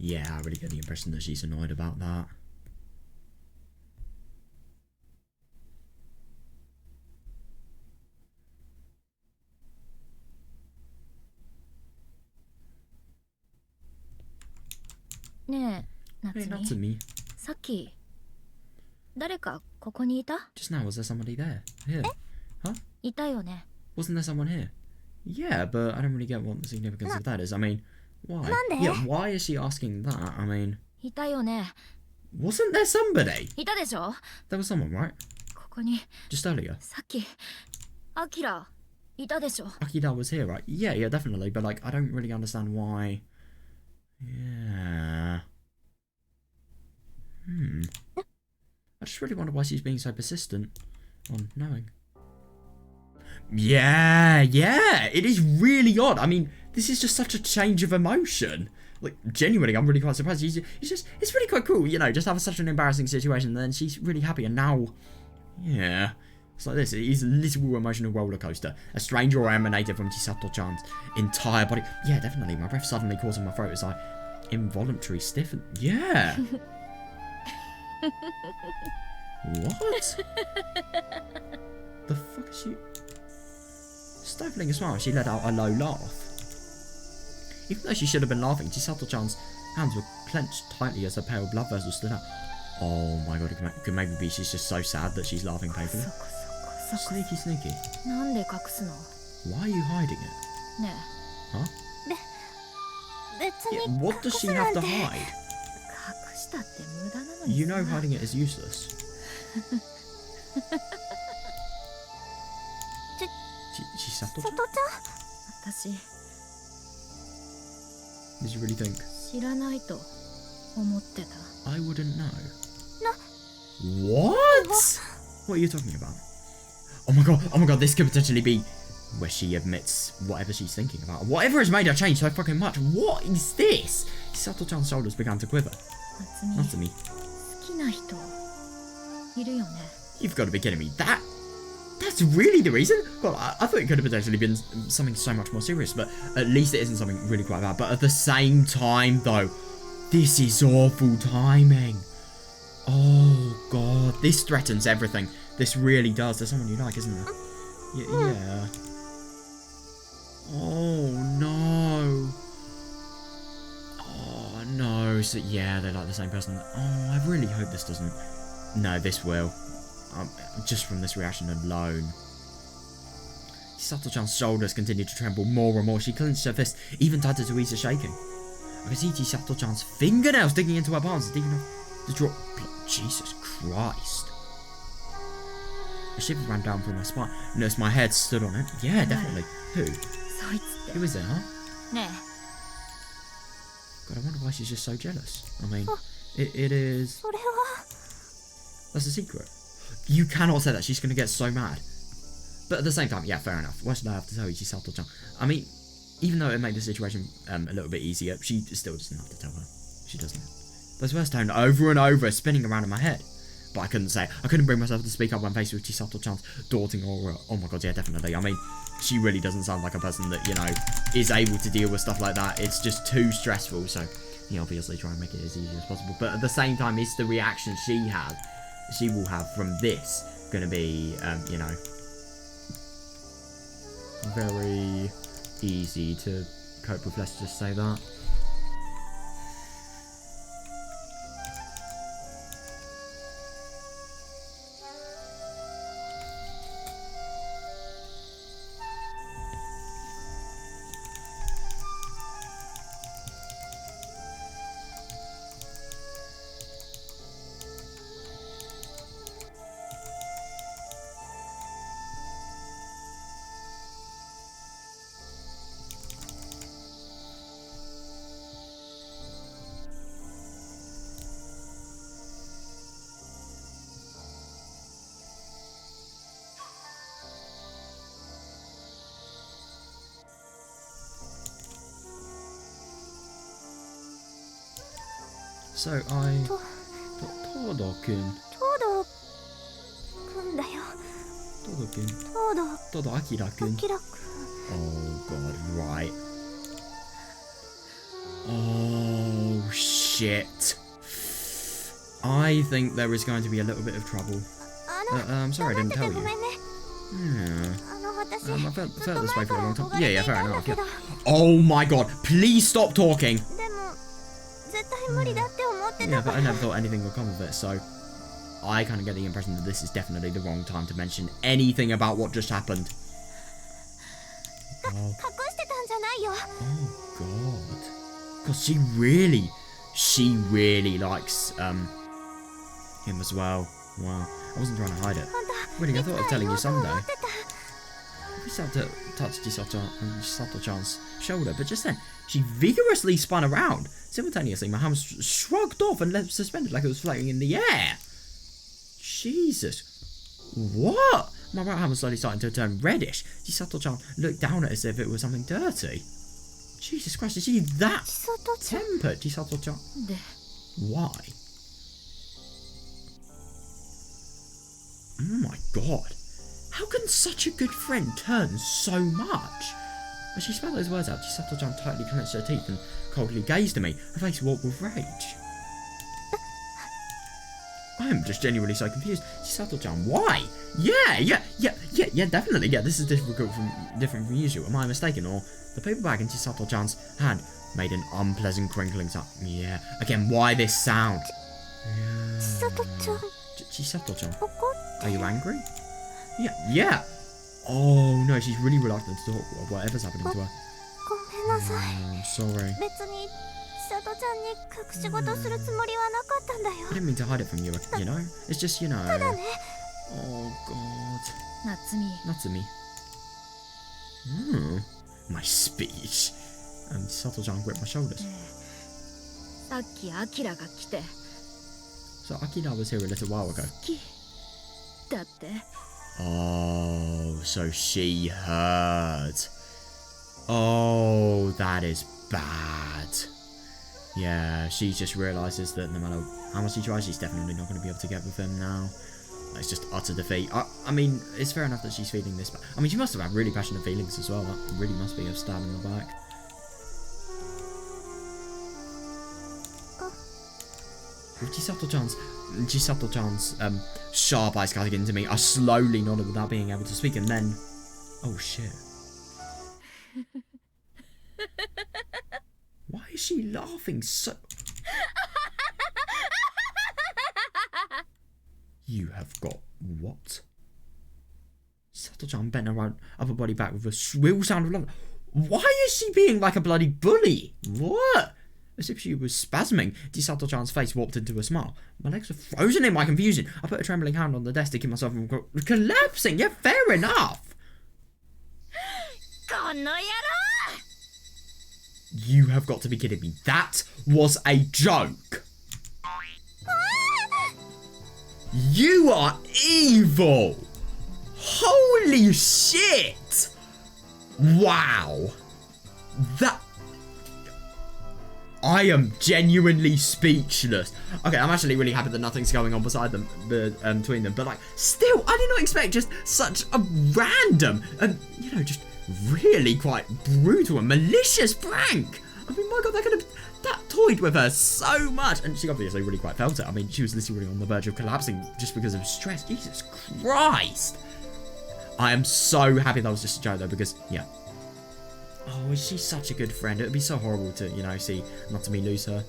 Yeah, I really get the impression that she's annoyed about that. Hey, Natsumi. Just now, was there somebody there? Here. Huh? Wasn't there someone here? Yeah, but I don't really get what the significance of that is. I mean, why? Yeah, why is she asking that? I mean... Wasn't there somebody? There was someone, right? Just earlier. Akira was here, right? Yeah, definitely. But, like, I don't really understand why... Yeah... I just really wonder why she's being so persistent on knowing. Yeah, it is really odd. I mean, this is just such a change of emotion. Like, genuinely, I'm really quite surprised. It's really quite cool, you know, just have such an embarrassing situation, and then she's really happy, and now, yeah. It's like this, it is a little emotional roller coaster. A strange aura emanated from Chisato-chan's entire body. Yeah, definitely, my breath suddenly caught in my throat as I involuntarily stiffened. Yeah. What? The fuck is she... Stifling a smile, she let out a low laugh. Even though she should have been laughing, Chisato-chan's hands were clenched tightly as her pale blood vessels stood out. Oh my God, it could maybe be she's just so sad that she's laughing painfully. Sneaky. Why are you hiding it? Huh? what does she have to hide?
隠したって無駄なのに。
You know hiding it is useless. Chisato-chan?
私
Did you really think?
知らないと思ってた。
I wouldn't know. What? What are you talking about? Oh my god, this could potentially be where she admits whatever she's thinking about. Whatever has made her change so fucking much. What is this? Chisato-chan's shoulders began to quiver.
夏美
Natsumi,
好きな人いるよね。
you've got to be kidding me. That's really the reason? God, I thought it could have potentially been something so much more serious, but at least it isn't something really quite bad. But at the same time, though, this is awful timing. Oh, God. This threatens everything. This really does. There's someone you like, isn't there? Yeah. Oh, no. Oh, no. So, yeah, they're like the same person. Oh, I really hope this doesn't... No, this will. Just from this reaction alone. Chisato-chan's shoulders continued to tremble more and more. She clenched her fist, even tighter to ease the shaking. I could see Chisato-chan's fingernails digging into her palms, deep enough to drop. Jesus Christ. A shiver ran down through my spine. Noticed my head stood on it. Yeah, definitely. Who?
そいつって。
Who is it, huh?
ね
God, I wonder why she's just so jealous. I mean, it is...
それは
That's a secret. You cannot say that. She's going to get so mad. But at the same time, yeah, fair enough. Why should I have to tell you, Chisato-chan? I mean, even though it made the situation a little bit easier, she still doesn't have to tell her. She doesn't. Those words toned over and over, spinning around in my head. But I couldn't say. I couldn't bring myself to speak up when faced with Chisato-chan's daunting aura. Oh my god, yeah, definitely. I mean, she really doesn't sound like a person that, you know, is able to deal with stuff like that. It's just too stressful. So, you obviously try and make it as easy as possible. But at the same time, it's the reaction she will have from this going to be, you know, very easy to cope with. Let's just say that. So I... Todo-kun.
東堂くんだよ。
Todo-kun.
東堂
Todo-akira-kun.
明らくん。
Oh god, right. Oh shit. I think there is going to be a little bit of trouble. I'm sorry I didn't tell
ご
you.
めんね。
Yeah.
私
I felt this way for a long time.
ずっと
Yeah,
前
yeah,
から
fair
憧れ
enough.
ていたんだ
Yeah.
けど。
Oh my god, please stop talking!
でも絶対無理だって思って
Yeah,
た
but
か
I
ら。
never thought anything would come of it, so I kind of get the impression that this is definitely the wrong time to mention anything about what just happened. Oh,
隠してたんじゃないよ。
oh god. Because she really likes him as well. Wow. I wasn't trying to hide it.
あんた
Really, I thought of telling you
いつか言おうと
someday.
思ってた。
We started to touch Chisato-chan's shoulder, but just then, she vigorously spun around. Simultaneously, my hand was shrugged off and left suspended like it was floating in the air. Jesus. What? My right hand was slowly starting to turn reddish. Chisato-chan looked down at it as if it was something dirty. Jesus Christ, is she that
千里ちゃん。
tempered, Chisato-chan?
で
Why? Oh my god. How can such a good friend turn so much? As she spelled those words out, Chisato-chan tightly clenched her teeth and coldly gazed at me, her face warped with rage. I am just genuinely so confused. Chisato-chan, why? Yeah, definitely. Yeah, this is different from usual. Am I mistaken? Or the paper bag in Chisato-chan's hand made an unpleasant crinkling sound. Yeah. Again, why this sound?
千里ちゃん、
Chisato-chan,
怒っ
are you angry? Yeah. Oh no, she's really reluctant to talk. Whatever's happening to her.
ごめんなさい。
I'm sorry.
別に千里ちゃんに隠し事するつもりはなかったんだよ。
I didn't mean to hide it from you, you know? It's just, you know.
ただね、
Oh, God.
夏美
Natsumi. My speech. And Sato-chan gripped my shoulders.
さっきアキラが来て
So Akira was here a little while ago.
だって
Oh, so she heard. Oh, that is bad. Yeah, she just realises that no matter how much she tries, she's definitely not going to be able to get with him now. It's just utter defeat. I mean, it's fair enough that she's feeling this, but I mean, she must have had really passionate feelings as well. That really must be a stab in the back. With Chisato-chan's sharp eyes cutting into me, I slowly nodded without being able to speak, and then... Oh, shit. Why is she laughing so... You have got what? Sato-chan bent her upper body back with a shrill sound of laughter. Why is she being like a bloody bully? What? As if she was spasming, Sato-chan's face warped into a smile. My legs were frozen in my confusion. I put a trembling hand on the desk to keep myself from collapsing. Yeah, fair enough.
この野郎
You have got to be kidding me. That was a joke. You are evil. Holy shit. Wow. That... I am genuinely speechless. Okay, I'm actually really happy that nothing's going on beside them, between them. But like, still, I did not expect just such a random and you know just really quite brutal and malicious prank. I mean, my God, that toyed with her so much, and she obviously really quite felt it. I mean, she was literally on the verge of collapsing just because of stress. Jesus Christ! I am so happy that was just a joke though, because yeah. Oh, she's such a good friend. It would be so horrible to, you know, see Natsumi lose her.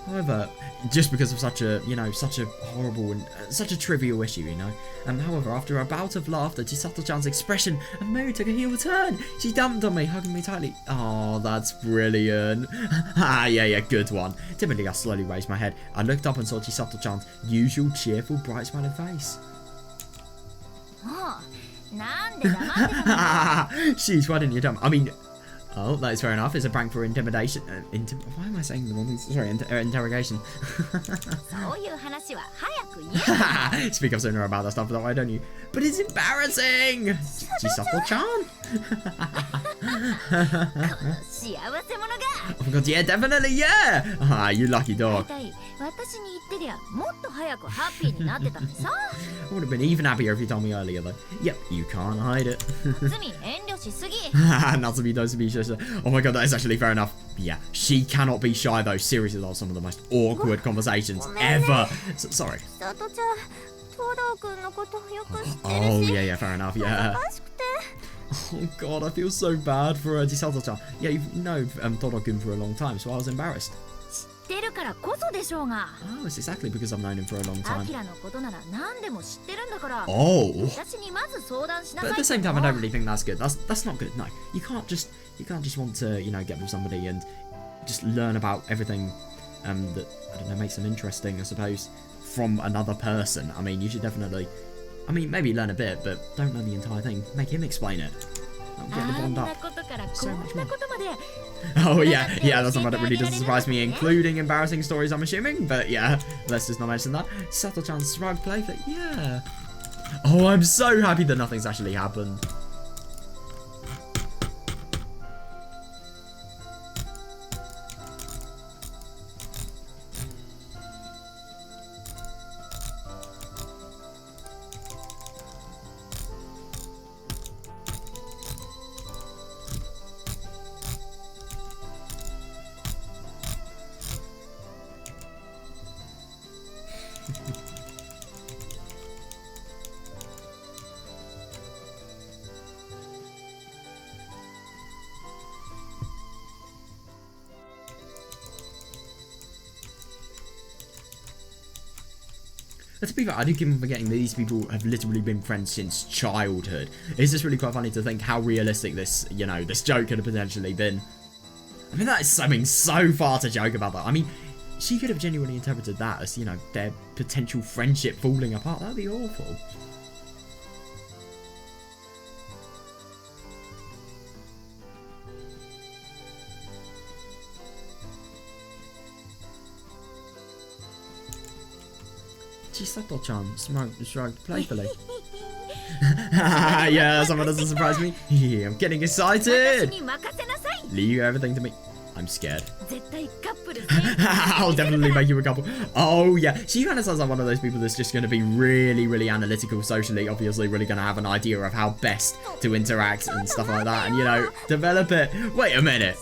However, just because of such a, you know, such a horrible and such a trivial issue, you know. However, after a bout of laughter, Chisato-chan's expression and mood took a heel turn. She dumped on me, hugging me tightly. Oh, that's brilliant. yeah, good one. Timidly, I slowly raised my head. I looked up and saw Chisato-chan's usual cheerful, bright smiling face.
もうなんで黙ってたの？
Sheesh, why didn't you tell me? I mean, oh, that is fair enough. It's a prank for intimidation. Why am I saying the wrong things? Sorry, interrogation.
そういう話は早く言え。
Speak up sooner about that stuff, though, why don't you? But it's embarrassing! Chisato-chan?
幸せ者が。
Oh my God, yeah, definitely, yeah! Ah, you lucky
大
dog.
体私に言ってりゃもっと早くハッピーになってたのにさ。
I would have been even happier if you told me earlier, though. Yep, you can't hide it.
罪遠慮しすぎ。
Natsumi does be shy. Oh my God, that is actually fair enough. Yeah, she cannot be shy, though. Seriously, those are some of the most awkward conversations ever. Sorry.
千里ちゃん、東堂くんのことよく知って
Oh,
るし。
yeah, fair enough, yeah.
恥ずかしくて。
Oh God, I feel so bad for Chisato-chan. Yeah, you know Todo-kun for a long time, so I was embarrassed.
知ってるからこそでしょうが。
Oh, it's exactly because I've known him for a long
ア
time.
キラのことなら何でも知ってるんだから。
Oh.
私にまず相談しな
But
さ
at
い。
the same time, I don't really think that's good. That's not good. No, you can't just want to, you know, get with somebody and just learn about everything that I don't know makes them interesting, I suppose, from another person. I mean, you should definitely, I mean, maybe learn a bit, but don't know the entire thing. Make him explain it. That'll get the
あん
bond
な
up.
ことからこ
So
ん
much
な
more.
ことまで。
Oh yeah, that's something that really doesn't surprise me, including embarrassing stories, I'm assuming. But yeah, let's just not mention that. Sato-chan's smug playful, yeah. Oh, I'm so happy that nothing's actually happened. But to be fair, I do keep on forgetting that these people have literally been friends since childhood. It's just really quite funny to think how realistic this, you know, this joke could have potentially been. I mean, that is something so far to joke about that. I mean, she could have genuinely interpreted that as, you know, their potential friendship falling apart. That'd be awful. Chisato-chan shrugged playfully. Yeah, someone doesn't surprise me. Yeah, I'm getting excited. Leave everything to me. I'm scared. I'll definitely make you a couple. Oh yeah, she kind of sounds like one of those people that's just going to be really, really analytical socially. Obviously, really going to have an idea of how best to interact and stuff like that, and you know, develop it. Wait a minute.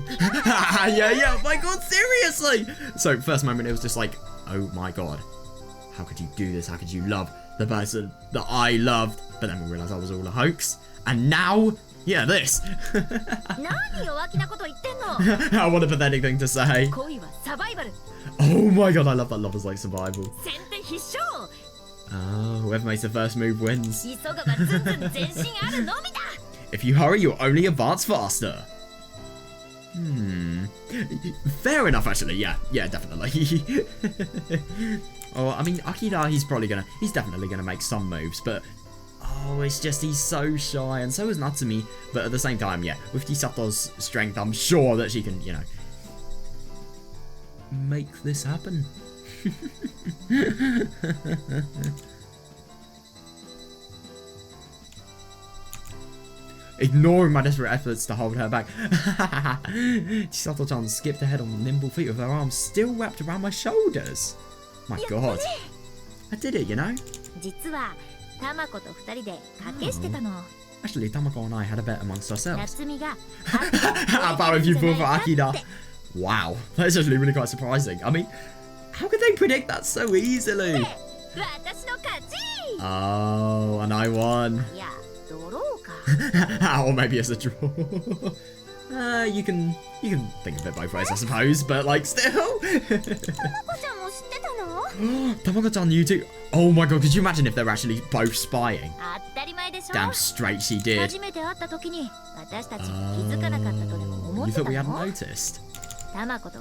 Yeah. My God, seriously. So first moment, it was just like, oh my God. How could you do this? How could you love the person that I loved? But then we realised that was all a hoax. And now, yeah, this. What a pathetic thing to say. Oh my God, I love that love is like survival. Oh, whoever makes the first move wins. If you hurry, you'll only advance faster. Fair enough, actually. Yeah, definitely. Oh, I mean, Akira, he's definitely gonna make some moves, but oh, it's just he's so shy, and so is Natsumi. But at the same time, yeah, with Chisato's strength, I'm sure that she can, you know, make this happen. Ignoring my desperate efforts to hold her back, Chisato-chan skipped ahead on nimble feet with her arms still wrapped around my shoulders. My God, I did it, you know? Actually, Tamako and I had a bet amongst ourselves. How about if you fought for Akira? Wow, that's actually really quite surprising. I mean, how could they predict that so easily? Oh, and I won. Or maybe it's a draw. You can think of it both ways, I suppose, but like still. Tamako-chan knew too. Oh my God, could you imagine if they're actually both spying? Damn straight she did. You thought we hadn't noticed? Tamako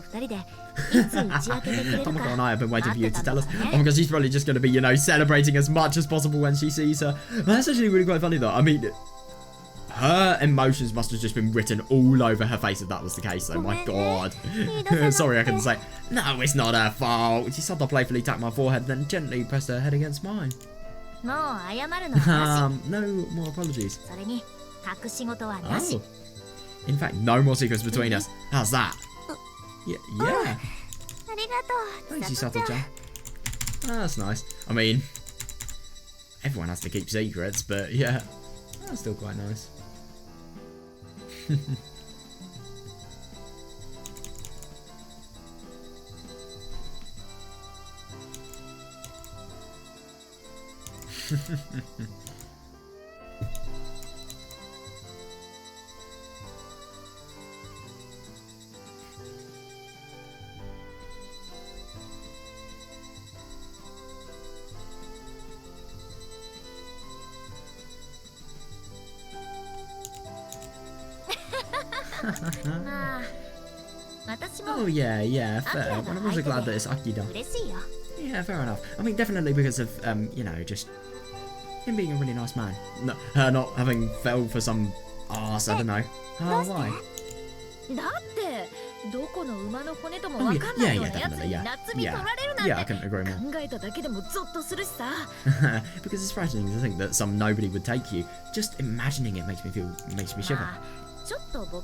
and I have been waiting for you to tell us. Oh my God, she's probably just going to be, you know, celebrating as much as possible when she sees her. That's actually really quite funny though. I mean, her emotions must have just been written all over her face if that was the case. Oh my God. Sorry, I couldn't say. No, it's not her fault. She started to playfully tap my forehead, then gently pressed her head against mine. No more apologies. Oh. In fact, no more secrets between us. How's that? Yeah. Thanks, Chisato-chan. That's nice. I mean, everyone has to keep secrets, but yeah, that's still quite nice. Oh yeah, fair. Well, I'm also glad that it's Akira. Yeah, fair enough. I mean, definitely because of, you know, just him being a really nice man. No, her not having fell for some arse, I don't know. Oh, why? Oh, yeah, definitely, yeah, I couldn't agree more. Because it's frightening to think that some nobody would take you. Just imagining it makes me shiver. Well,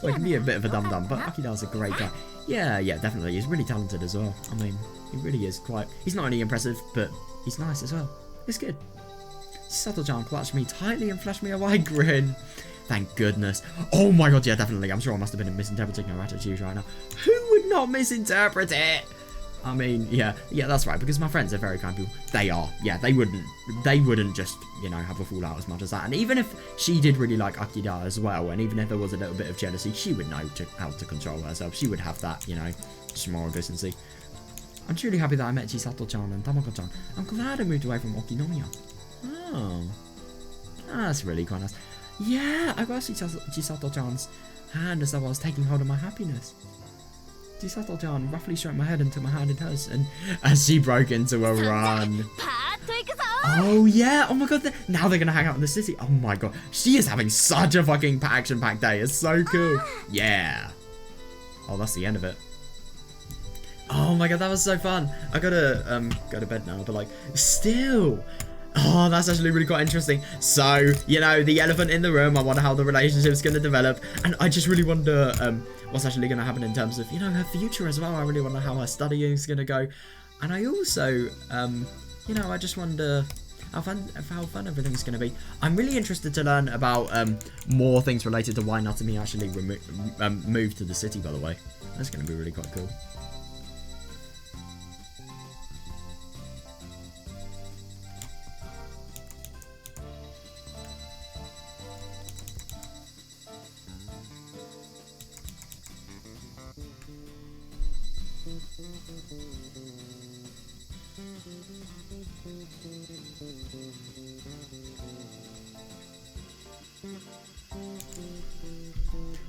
he can be a bit of a dum-dum, but Akira's a great guy. Yeah, definitely. He's really talented as well. I mean, he really is quite... He's not only impressive, but he's nice as well. It's good. Chisato-chan clutched me tightly and flashed me a wide grin. Thank goodness. Oh my God, yeah, definitely. I'm sure I must have been misinterpreting her attitude right now. Who would not misinterpret it? I mean, yeah, that's right, because my friends are very kind people. They are, yeah, they wouldn't just, you know, have a fallout as much as that. And even if she did really like Akira as well, and even if there was a little bit of jealousy, she would know how to control herself. She would have that, you know, just moral decency. I'm truly happy that I met Chisato-chan and Tamako-chan. I'm glad I moved away from Okinomiya. Oh, that's really quite nice. Yeah, I got Chisato-chan's hand as though I was taking hold of my happiness. Chisato-chan roughly stroked my head and took my hand in hers, and as she broke into a run.
パーッと行くぞ
Oh yeah, oh my god, now they're gonna hang out in the city. Oh my god, she is having such a fucking action-packed day. It's so cool. Yeah. Oh, that's the end of it. Oh my god, that was so fun. I gotta go to bed now, but like, still. Oh, that's actually really quite interesting. So, you know, the elephant in the room, I wonder how the relationship's gonna develop. And I just really wonder what's actually gonna happen in terms of, you know, her future as well. I really wonder how her studying's gonna go. And I also, you know, I just wonder how fun everything's gonna be. I'm really interested to learn about more things related to why Natsumi actually moved to the city, by the way. That's gonna be really quite cool.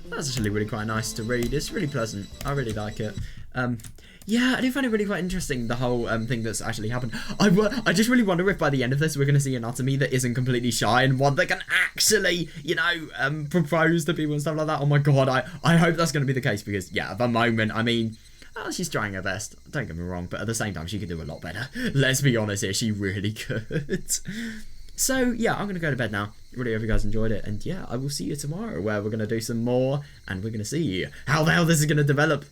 That's actually really quite nice to read. It's really pleasant. I really like it. Yeah, I do find it really quite interesting, the whole thing that's actually happened. I just really wonder if by the end of this we're going to see a Natsumi that isn't completely shy and one that can actually, you know, propose to people and stuff like that. Oh my god, I hope that's going to be the case because, yeah, at the moment, I mean, she's trying her best. Don't get me wrong, but at the same time, she could do a lot better. Let's be honest here, she really could. So, yeah, I'm going to go to bed now. Really hope you guys enjoyed it. And, yeah, I will see you tomorrow where we're going to do some more and we're going to see how the hell this is going to develop.